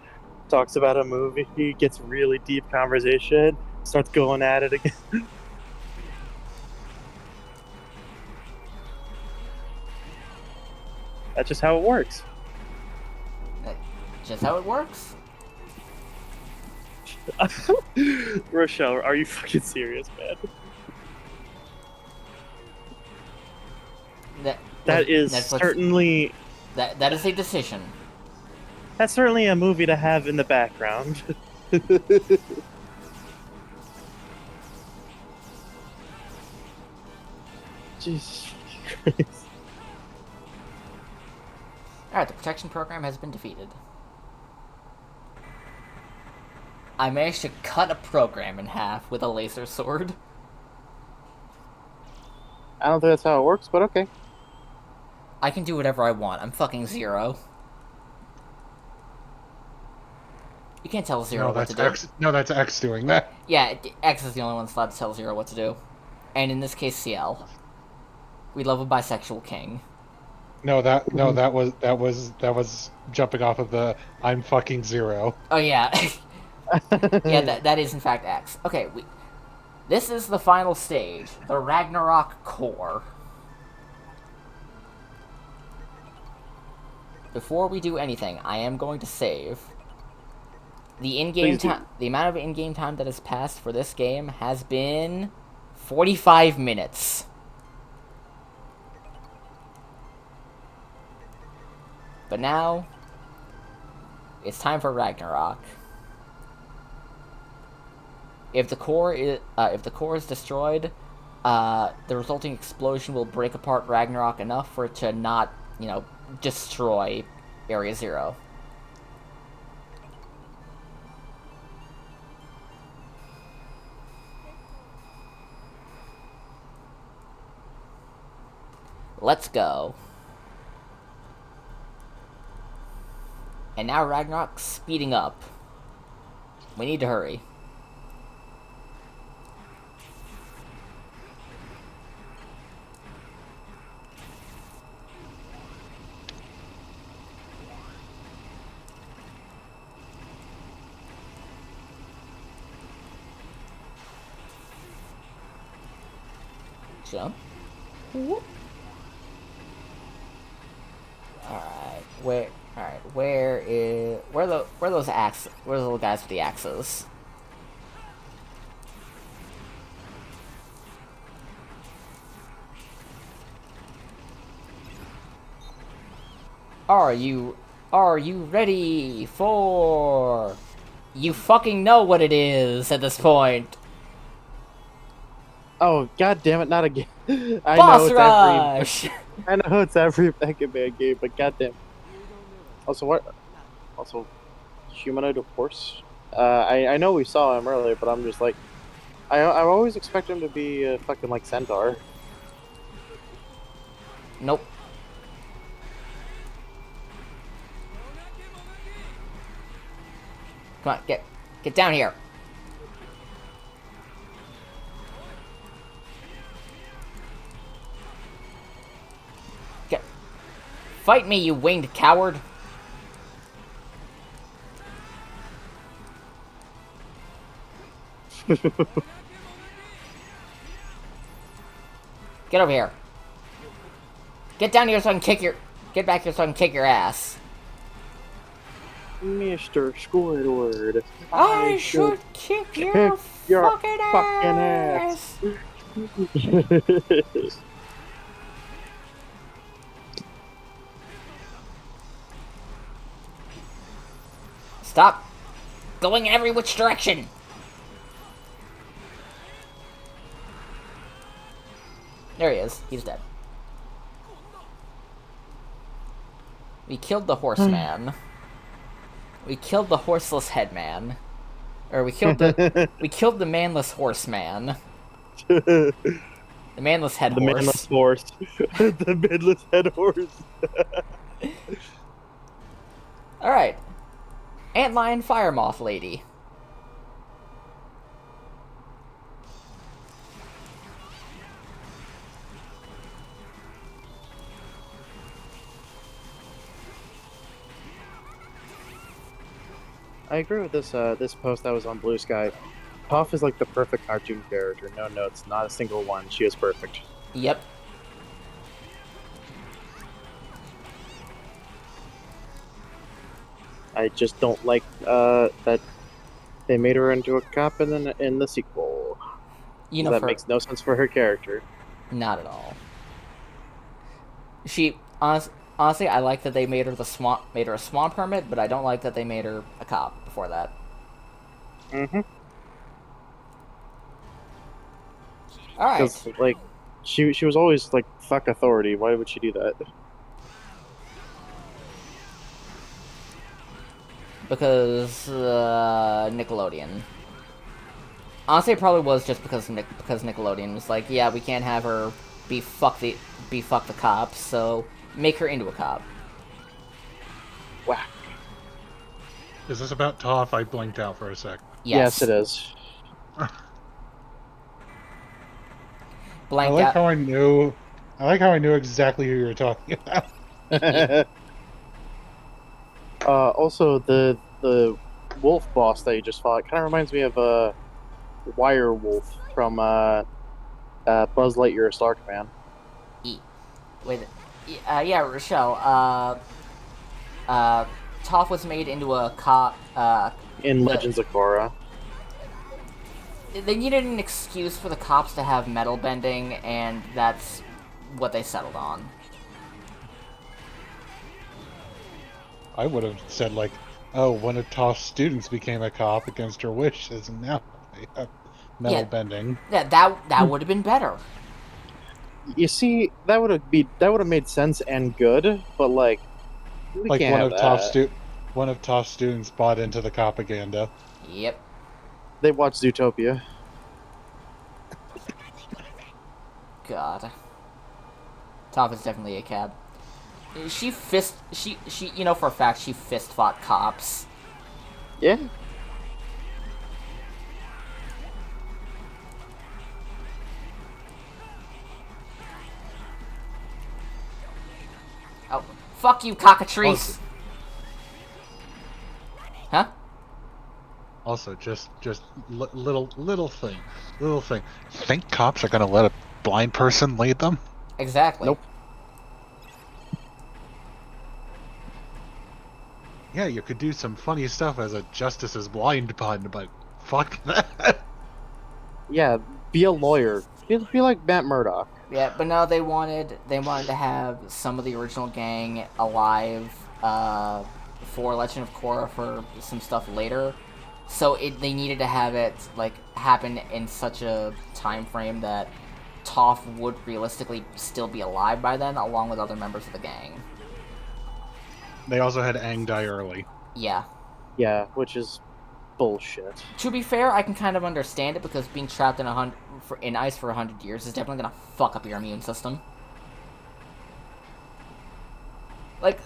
talks about a movie, gets really deep conversation, starts going at it again. That's just how it works. Just how it works. Rochelle, are you fucking serious, man? That is Netflix, certainly that is a decision. that's certainly a movie to have in the background. Jesus Christ. Alright, the protection program has been defeated. I managed to cut a program in half with a laser sword. I don't think that's how it works, but okay. I can do whatever I want. I'm fucking Zero. You can't tell Zero what to do. No, that's X doing that. Yeah, X is the only one that's allowed to tell Zero what to do. And in this case, CL. We love a bisexual king. That was jumping off of the I'm fucking Zero. Oh yeah. Yeah, that is in fact X. Okay, this is the final stage, the Ragnarok core. Before we do anything, I am going to save. The in-game time, the amount of in-game time that has passed for this game has been 45 minutes. But now, it's time for Ragnarok. If the core is destroyed, the resulting explosion will break apart Ragnarok enough for it to not, destroy Area Zero. Let's go. And now Ragnarok's speeding up. We need to hurry. Jump. Whoop. Where are those little guys with the axes? Are you ready for... You fucking know what it is at this point. Oh, god damn it, not again. Boss rush! I know it's every Mega Man game, but goddamn. Also, what? Also, humanoid of course. I know we saw him earlier, but I'm just like, I always expect him to be a fucking like centaur. Nope. Come on, get down here. Get, fight me, you winged coward. Get over here. Get down here so I can kick your... Get back here so I can kick your ass. Mr. Squidward, I should kick your fucking ass. Stop going in every which direction. There he is. He's dead. We killed the horseman. We killed the horseless headman. Or we killed the manless horseman. The manless head The horse. manless horse. The manless head horse. Alright. Antlion Fire Moth Lady. I agree with this post that was on Blue Sky. Puff is like the perfect cartoon character. No notes, not a single one. She is perfect. Yep. I just don't like that they made her into a cop in the sequel. You know, That makes no sense for her character. Not at all. Honestly, I like that they made her a swamp hermit, but I don't like that they made her a cop before that. Mm-hmm. All right. Because like, she was always like fuck authority. Why would she do that? Because Nickelodeon. Honestly, it probably was just because Nickelodeon was like, yeah, we can't have her be fuck the cops, so make her into a cop. Whack. Is this about Toph? I blinked out for a sec. Yes, it is. Blank I like out. how I knew. I like how I knew exactly who you were talking about. Also, the wolf boss that you just fought kind of reminds me of a wire wolf from Buzz Lightyear Star Command. Wait, yeah, Rochelle. Toph was made into a cop. In Legends of Korra. They needed an excuse for the cops to have metal bending, and that's what they settled on. I would have said like, "Oh, one of Toph's students became a cop against her wishes, and now they have metal bending." Yeah, that would have been better. You see, that would have made sense and good, but like, we Like can't one have of that. one of Toph's students bought into the propaganda. Yep. They watched Zootopia. God. Toph is definitely a cab. She you know for a fact she fist fought cops. Yeah. Oh, fuck you, cockatrice! Huh? Also, just little thing. Think cops are gonna let a blind person lead them? Exactly. Nope. Yeah, you could do some funny stuff as a justice is blind pun, but fuck that. Yeah, be a lawyer. Be like Matt Murdock. Yeah, but no, they wanted to have some of the original gang alive for Legend of Korra for some stuff later. So they needed to have it like happen in such a time frame that Toph would realistically still be alive by then, along with other members of the gang. They also had Aang die early. Yeah. Yeah, which is bullshit. To be fair, I can kind of understand it because being trapped in ice for 100 years is definitely gonna fuck up your immune system. Like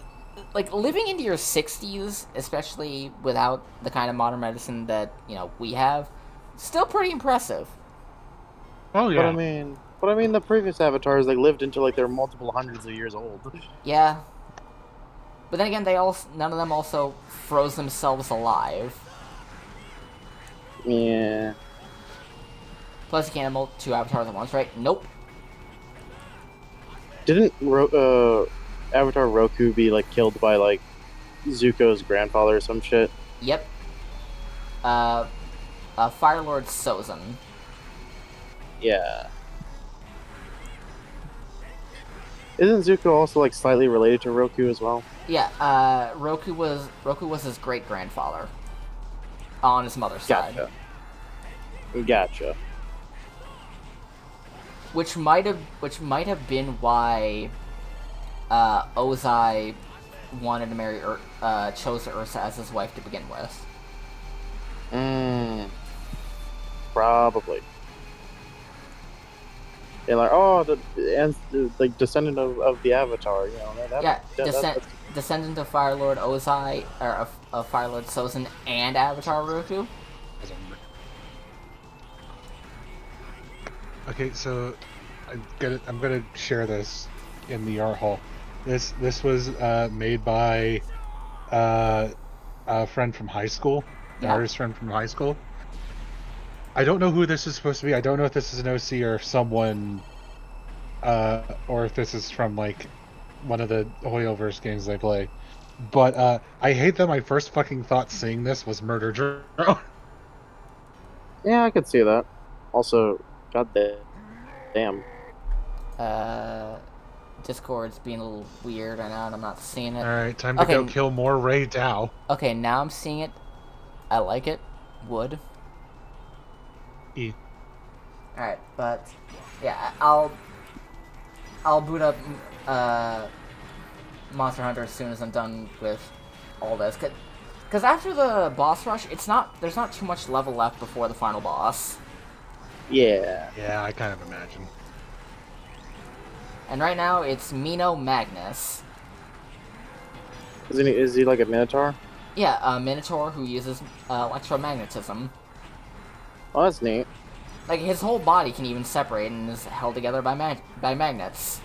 living into your 60s, especially without the kind of modern medicine that we have, still pretty impressive. Oh But yeah. I mean, the previous avatars like lived until like they're multiple hundreds of years old. Yeah, but then again, none of them also froze themselves alive. Yeah. Plus, you can't emote two avatars at once, right? Nope. Didn't Avatar Roku be like killed by like Zuko's grandfather or some shit? Yep. Uh, Fire Lord Sozin. Yeah. Isn't Zuko also like slightly related to Roku as well? Yeah. Roku was his great grandfather on his mother's side, Gotcha. which might have been why Ozai wanted to marry chose Ursa as his wife to begin with. Probably. And like, oh, the like descendant of the Avatar, you know that's Descendant of Fire Lord Ozai, or of Fire Lord Sozin and Avatar Roku. Okay, so I'm gonna share this in the art hall. This was made by a friend from high school, an Yeah. artist friend from high school. I don't know who this is supposed to be. I don't know if this is an OC or someone, or if this is from like one of the Hoyoverse games they play. But I hate that my first fucking thought seeing this was Murder Drone. Yeah, I could see that. Also, god damn. Discord's being a little weird right now, and I'm not seeing it. All right, time to go kill more Ray Dow. Okay, now I'm seeing it. I like it. Would. E. All right, but yeah, I'll boot up Monster Hunter as soon as I'm done with all this. Because after the boss rush, there's not too much level left before the final boss. Yeah. Yeah, I kind of imagine. And right now it's Mino Magnus. Is he like a minotaur? Yeah, a minotaur who uses electromagnetism. Oh, that's neat. Like his whole body can even separate and is held together by magnets.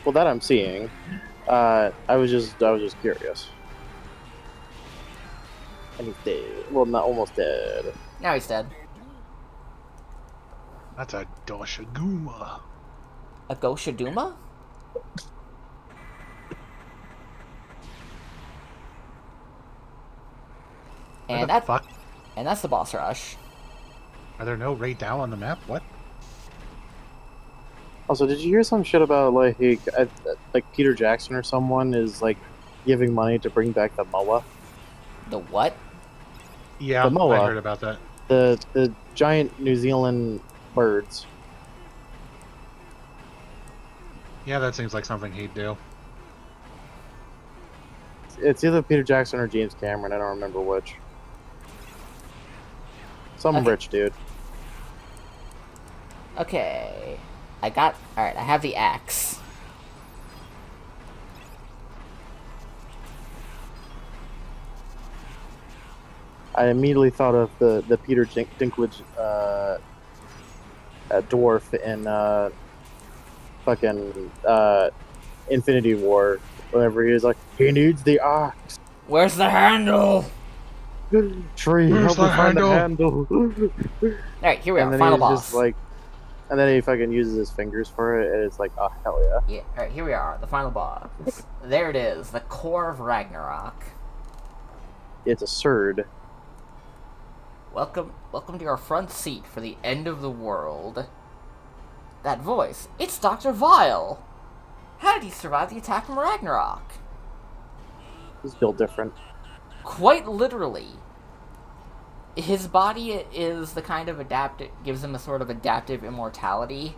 Well, that I'm seeing. I was just curious. And he's dead. Well, not almost dead. Now he's dead. That's a Doshaguma. A Goshaduma? And fuck? And that's the boss rush. Are there no Ray Dow on the map? What? Also, did you hear some shit about like Peter Jackson or someone is like giving money to bring back the moa? The what? Yeah, the moa, I heard about that. The giant New Zealand birds. Yeah, that seems like something he'd do. It's either Peter Jackson or James Cameron. I don't remember which. Some rich dude. Okay. Alright, I have the axe. I immediately thought of the Peter Dinklage dwarf in fucking Infinity War. Whenever he was like, he needs the axe. Where's the handle? Tree, help me find the handle. Alright, here we are, and then final he's boss. just like, and then he fucking uses his fingers for it, and it's like, oh hell yeah. Yeah, alright, here we are, the final boss. There it is, the core of Ragnarok. It's a surd. Welcome to your front seat for the end of the world. That voice, it's Dr. Vile! How did he survive the attack from Ragnarok? He's built different. Quite literally. His body is the kind of gives him a sort of adaptive immortality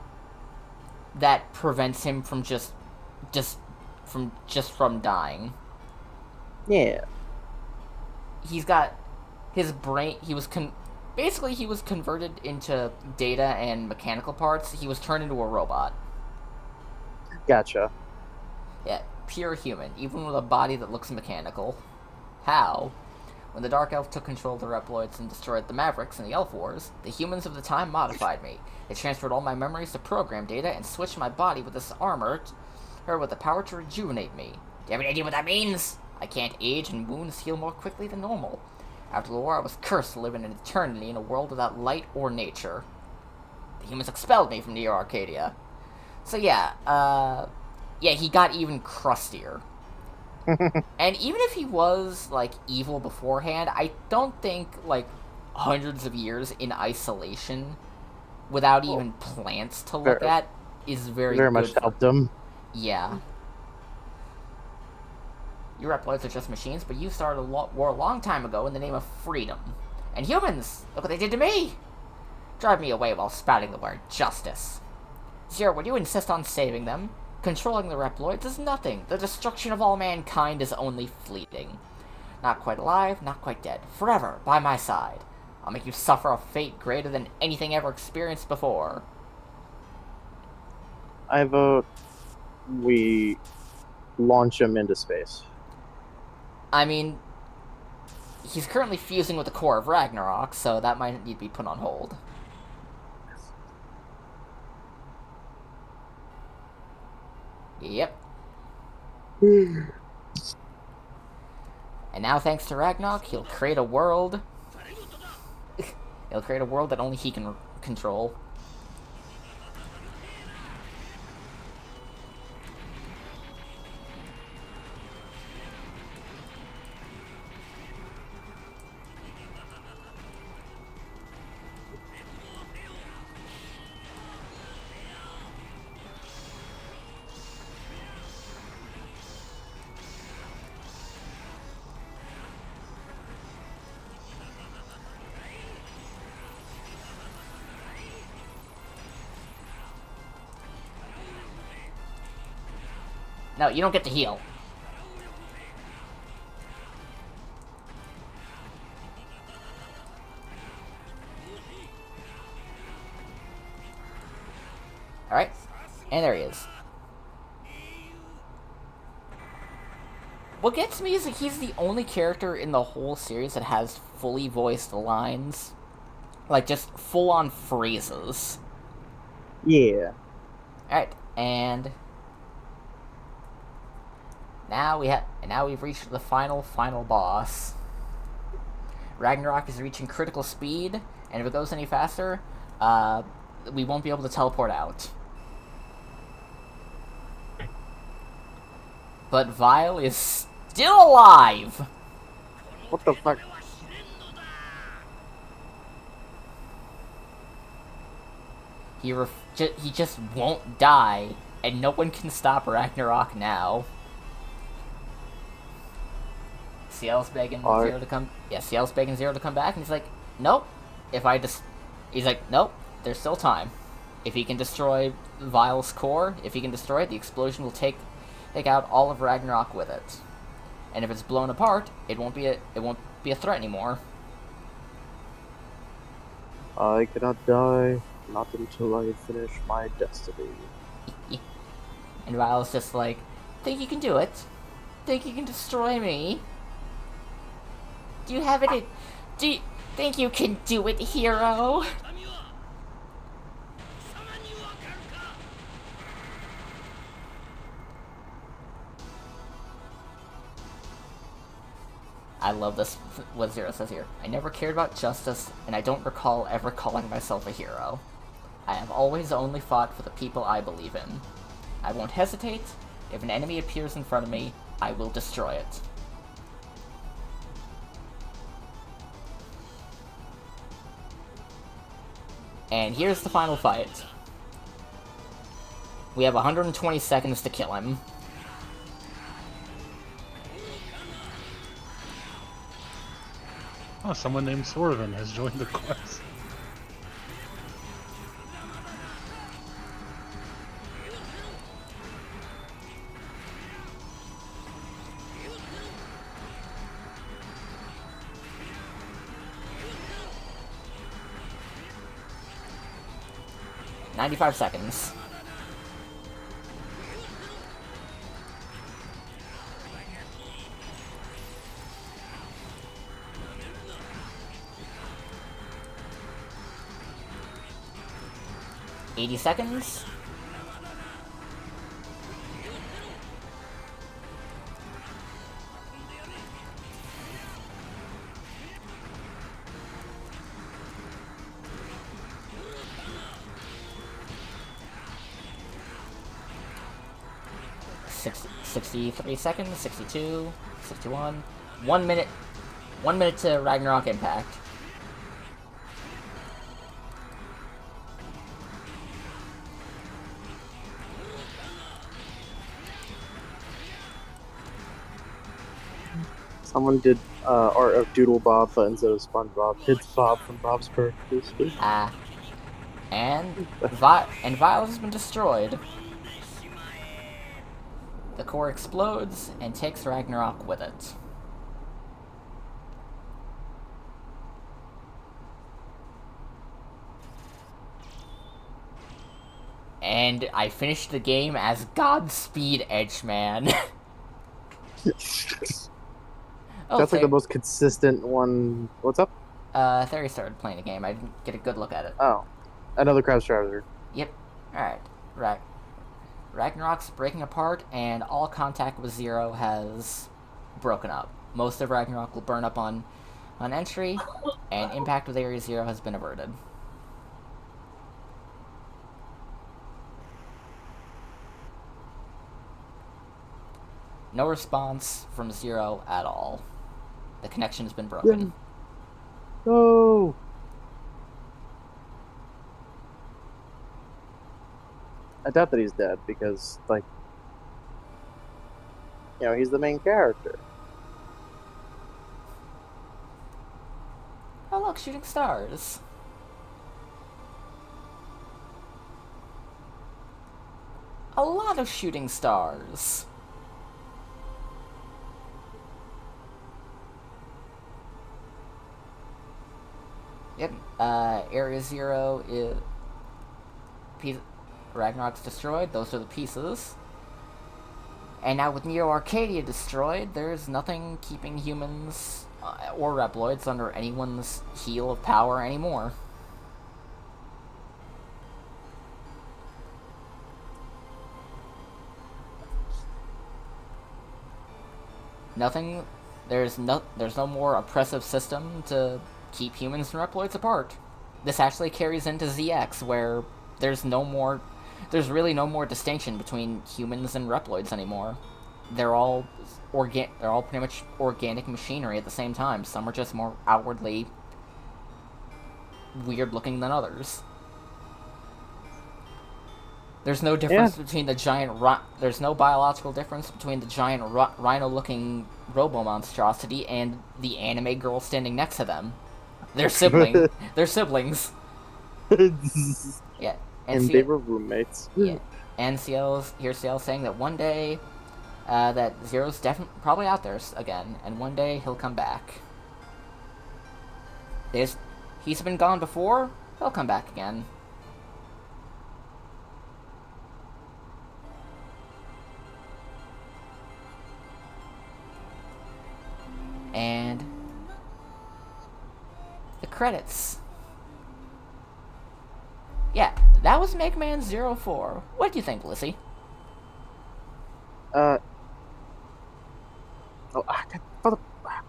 that prevents him from from dying. Yeah. He's got his brain, basically he was converted into data and mechanical parts. He was turned into a robot. Gotcha. Yeah, pure human, even with a body that looks mechanical. How? When the Dark Elf took control of the Reploids and destroyed the Mavericks in the Elf Wars, the humans of the time modified me. They transferred all my memories to program data and switched my body with this armor, or with the power to rejuvenate me. Do you have any idea what that means? I can't age and wounds heal more quickly than normal. After the war, I was cursed to live in an eternity in a world without light or nature. The humans expelled me from Neo Arcadia. So yeah, he got even crustier. And even if he was, like, evil beforehand, I don't think, like, hundreds of years in isolation, without even plants to look at, is very good much for... helped him. Yeah. Your Reploids are just machines, but you started a war a long time ago in the name of freedom. And humans, look what they did to me! Drive me away while spouting the word justice. Zero, would you insist on saving them? Controlling the Reploids is nothing. The destruction of all mankind is only fleeting. Not quite alive, not quite dead. Forever, by my side. I'll make you suffer a fate greater than anything ever experienced before. I vote we launch him into space. I mean, he's currently fusing with the core of Ragnarok, so that might need to be put on hold. Yep. And now, thanks to Ragnarok, he'll create a world... he'll create a world that only he can control. No, you don't get to heal. Alright. And there he is. What gets me is that he's the only character in the whole series that has fully voiced lines. Like, just full-on phrases. Yeah. Alright, and... Now we've reached the final boss. Ragnarok is reaching critical speed, and if it goes any faster, we won't be able to teleport out. But Vile is still alive! What the fuck? He just won't die, and no one can stop Ragnarok now. Ciel's begging Zero to come. Yeah, Ciel's begging Zero to come back, and he's like, nope. He's like, nope. There's still time. If he can destroy Vile's core, if he can destroy it, the explosion will take out all of Ragnarok with it. And if it's blown apart, it won't be a threat anymore. I cannot die, not until I finish my destiny. And Vile's just like, think you can do it? Think you can destroy me? Do you have it? Do you think you can do it, hero? I love this, what Zero says here. I never cared about justice, and I don't recall ever calling myself a hero. I have always only fought for the people I believe in. I won't hesitate. If an enemy appears in front of me, I will destroy it. And here's the final fight. We have 120 seconds to kill him. Oh, someone named Sorvin has joined the quest. 95 seconds. $80 seconds. $60, 63 seconds, 62, 61. 1 minute. 1 minute to Ragnarok Impact. Someone did art of Doodle Bob, but instead of SpongeBob, it's Bob from Bob's Burgers. And Vile has been destroyed. The core explodes and takes Ragnarok with it. And I finished the game as Godspeed Edgeman. That's like the most consistent one. What's up? Theory started playing the game. I didn't get a good look at it. Oh, another crab strategy. Yep. Alright. Ragnarok's breaking apart, and all contact with Zero has broken up. Most of Ragnarok will burn up on entry, and impact with Area Zero has been averted. No response from Zero at all. The connection has been broken. No. I doubt that he's dead because, like, he's the main character. Oh look, shooting stars. A lot of shooting stars. Yep, Area Zero is... Ragnarok's destroyed, those are the pieces. And now with Neo Arcadia destroyed, there's nothing keeping humans or Reploids under anyone's heel of power anymore. There's no more oppressive system to keep humans and Reploids apart. This actually carries into ZX, where there's really no more distinction between humans and Reploids anymore. They're all pretty much organic machinery at the same time. Some are just more outwardly weird looking than others. There's no difference between the giant... There's no biological difference between the giant rhino-looking robo-monstrosity and the anime girl standing next to them. They're siblings. They're siblings. Yeah. And they were roommates. Yeah. And here's Ciel saying that one day, that Zero's probably out there again, and one day he'll come back. He's been gone before, he'll come back again. And the credits. Yeah, that was Megaman Zero 4. What do you think, Lissy? I'm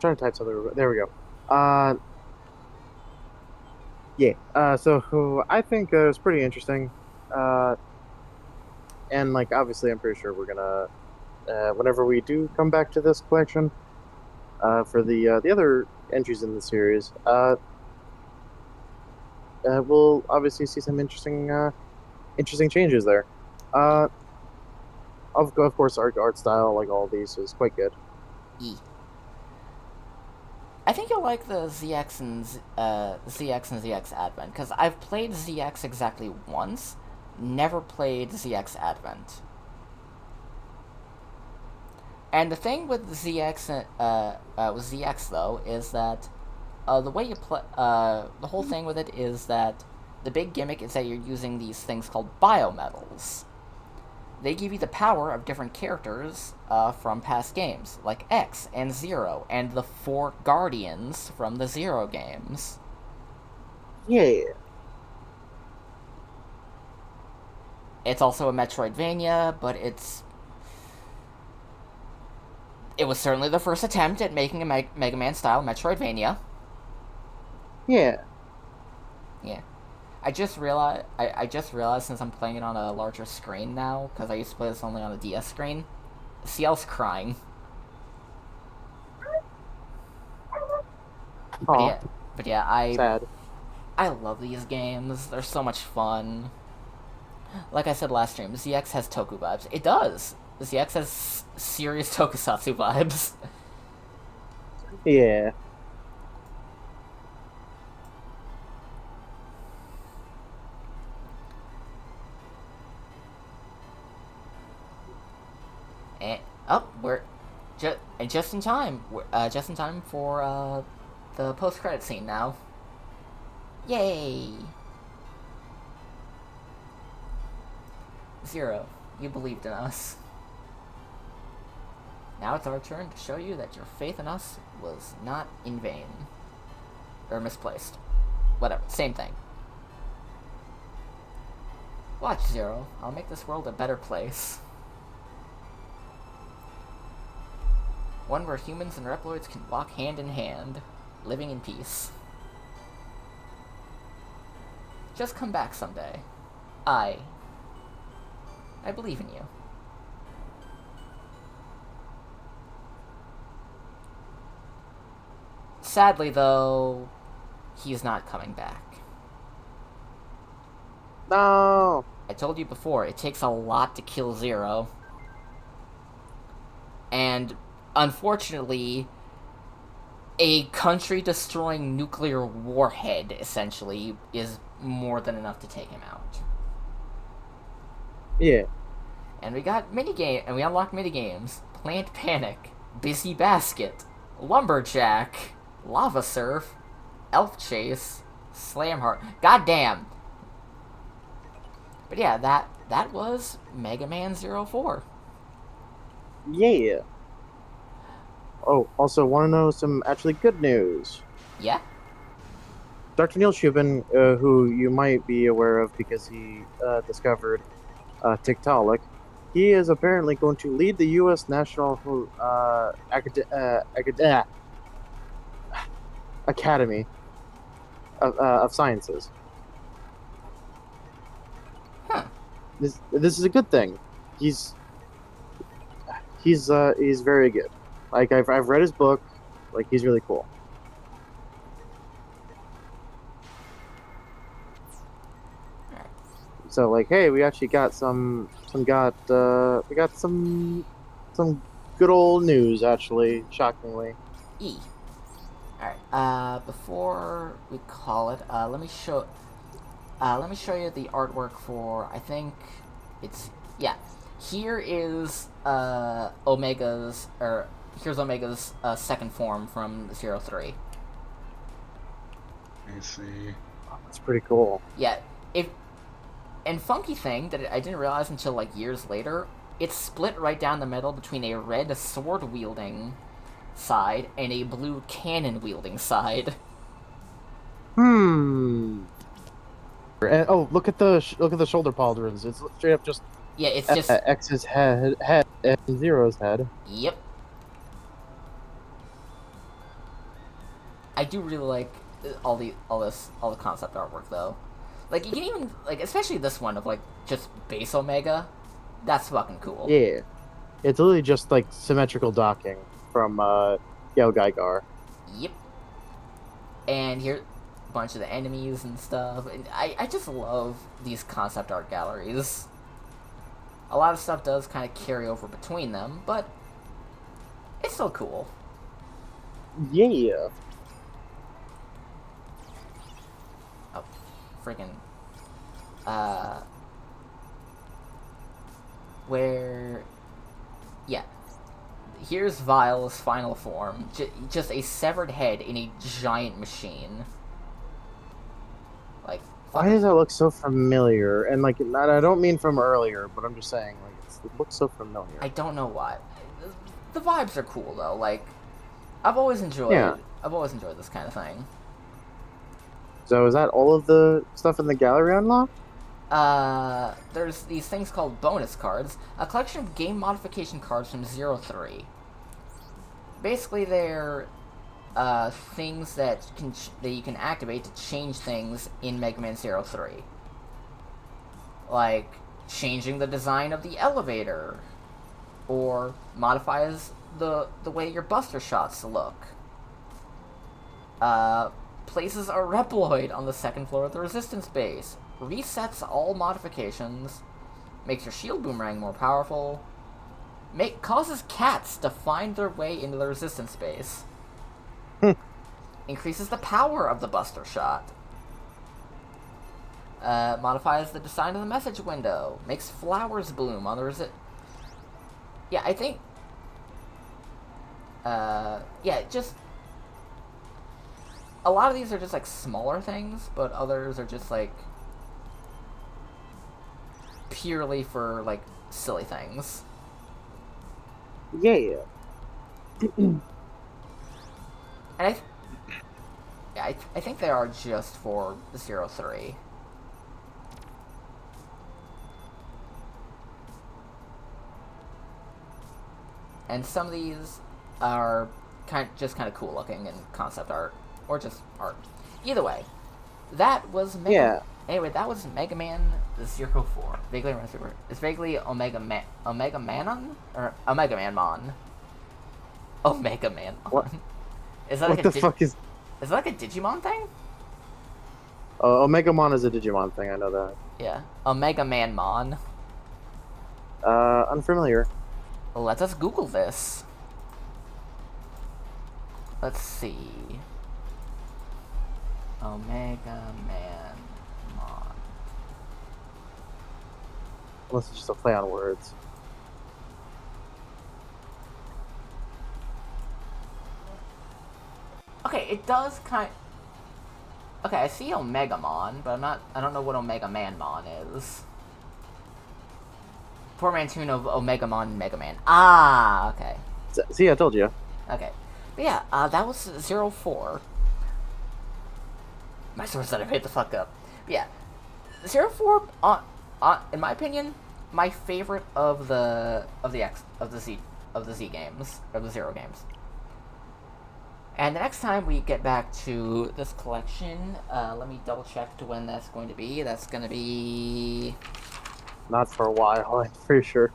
trying to type something. There we go. So I think it was pretty interesting. And, like, obviously I'm pretty sure we're gonna, whenever we do come back to this collection, for the other entries in the series, we'll obviously see some interesting changes there. Of course, our art style, like all these, is quite good. I think you'll like the ZX and ZX Advent, because I've played ZX exactly once, never played ZX Advent. And the thing with ZX though is that the way you play, the whole thing with it is that the big gimmick is that you're using these things called biometals. They give you the power of different characters from past games, like X and Zero, and the 4 Guardians from the Zero games. Yeah. It's also a Metroidvania, but it was certainly the first attempt at making a Mega Man-style Metroidvania. Yeah. Yeah. I just realized since I'm playing it on a larger screen now, because I used to play this only on a DS screen, CL's crying. Aw, But yeah, sad. I love these games. They're so much fun. Like I said last stream, ZX has Toku vibes. It does. ZX has serious Tokusatsu vibes. Yeah. And we're just in time. Just in time for the post-credit scene now. Yay! Zero, you believed in us. Now it's our turn to show you that your faith in us was not in vain. Or misplaced. Whatever, same thing. Watch, Zero. I'll make this world a better place. One where humans and Reploids can walk hand in hand, living in peace. Just come back someday. I believe in you. Sadly, though, he's not coming back. No. I told you before, it takes a lot to kill Zero. And, unfortunately, a country-destroying nuclear warhead, essentially, is more than enough to take him out. Yeah. And we unlocked minigames. Plant Panic, Busy Basket, Lumberjack, Lava Surf, Elf Chase, Slam Heart. Goddamn! But yeah, that was Mega Man 04. Yeah. Oh, also, want to know some actually good news? Yeah? Dr. Neil Shubin, who you might be aware of because he discovered Tiktaalik, he is apparently going to lead the U.S. National Academy of Sciences. Huh. This is a good thing. He's very good. Like I've read his book. Like he's really cool. Alright. So like, hey, we actually got we got some good old news actually, shockingly. E. Alright, before we call it, let me show you the artwork for, I think it's, yeah. Here's Omega's second form from 03. Let me see. That's pretty cool. Yeah, and funky thing that I didn't realize until like years later, it's split right down the middle between a red sword-wielding side and a blue cannon-wielding side. And, oh, look at the shoulder pauldrons. It's straight up just Yeah, it's just X's head and Zero's head. Yep. I do really like all the concept artwork though. Like you can even like, especially this one of like just base Omega. That's fucking cool. Yeah, it's literally just like symmetrical docking from Yao Gaigar. Yep. And here, a bunch of the enemies and stuff. And I just love these concept art galleries. A lot of stuff does kind of carry over between them, but it's still cool. Yeah. Oh, freaking. Where. Yeah. Here's Vile's final form. Just a severed head in a giant machine. Like, Why does that look so familiar? And like, I don't mean from earlier, but I'm just saying, like, it looks so I familiar. don't know why. The vibes are cool though. Like, I've always Yeah. enjoyed. I've always enjoyed this kind of thing. So is that all of the stuff in the gallery unlocked? There's these things called bonus cards, a collection of game modification cards from Zero 3. Basically, they're things that you can activate to change things in Mega Man Zero 3, like changing the design of the elevator, or modifies the way your Buster shots look. Uh, Places a Reploid on the second floor of the Resistance base, resets all modifications, makes your shield boomerang more powerful, causes cats to find their way into the Resistance base, increases the power of the Buster Shot, modifies the design of the message window, makes flowers bloom on the Yeah, I think. Yeah, just a lot of these are just like smaller things, but others are just like purely for like silly things. Yeah. And I think they are just for 03. And some of these are kind of cool looking in concept art or just art. Either way, that was Yeah. Anyway, that was Mega Man 04. It's vaguely Omega Manon or Omega Man Mon. Omega Man What? Mon. Is that What like the fuck is? is that like a Digimon thing? Omegamon is a Digimon thing. I know that. Yeah, Omega Man Mon. Unfamiliar. Let us Google this. Let's see. Omega Man Mon. Unless it's just a play on words. Okay, it does kind. Okay, I see Omegamon, but I don't know what Omega Man Mon is. Poor man tune of Omegamon and Mega Man. Ah, okay. See, I told you. Okay. But yeah, that was 04. My source said I made the fuck up. But yeah. 04, in my opinion, my favorite of the Z games, of the Zero games. And the next time we get back to this collection, let me double check to when that's going to be. That's going to be... Not for a while, I'm pretty sure.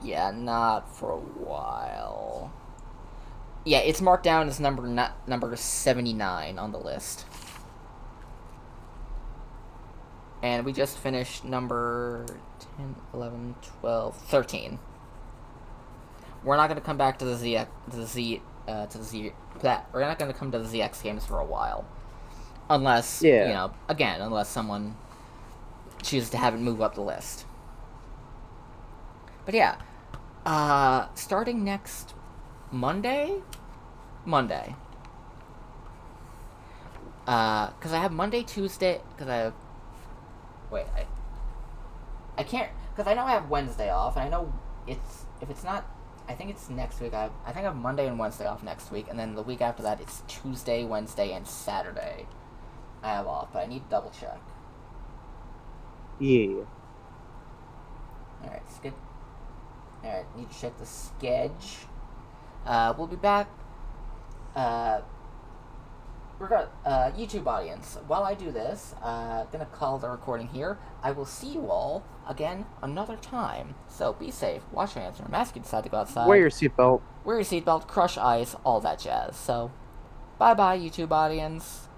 Yeah, not for a while. Yeah, it's marked down as number 79 on the list. And we just finished number 10, 11, 12, 13. We're not going to come back to the Z. We're not going to come to the ZX games for a while. Unless, unless someone chooses to have it move up the list. But yeah, starting next Monday, because I have Monday, Tuesday, because I have, I can't, because I know I have Wednesday off, and I know if it's not, I think it's next week, I think I have Monday and Wednesday off next week, and then the week after that, it's Tuesday, Wednesday, and Saturday I have off, but I need to double check. Yeah. Alright, skip. Alright, need to check the sketch. We'll be back. YouTube audience, while I do this, gonna call the recording here. I will see you all again another time. So be safe, wash your hands, and mask if you decide to go outside. Wear your seatbelt. Wear your seatbelt, crush ice, all that jazz. So, bye bye, YouTube audience.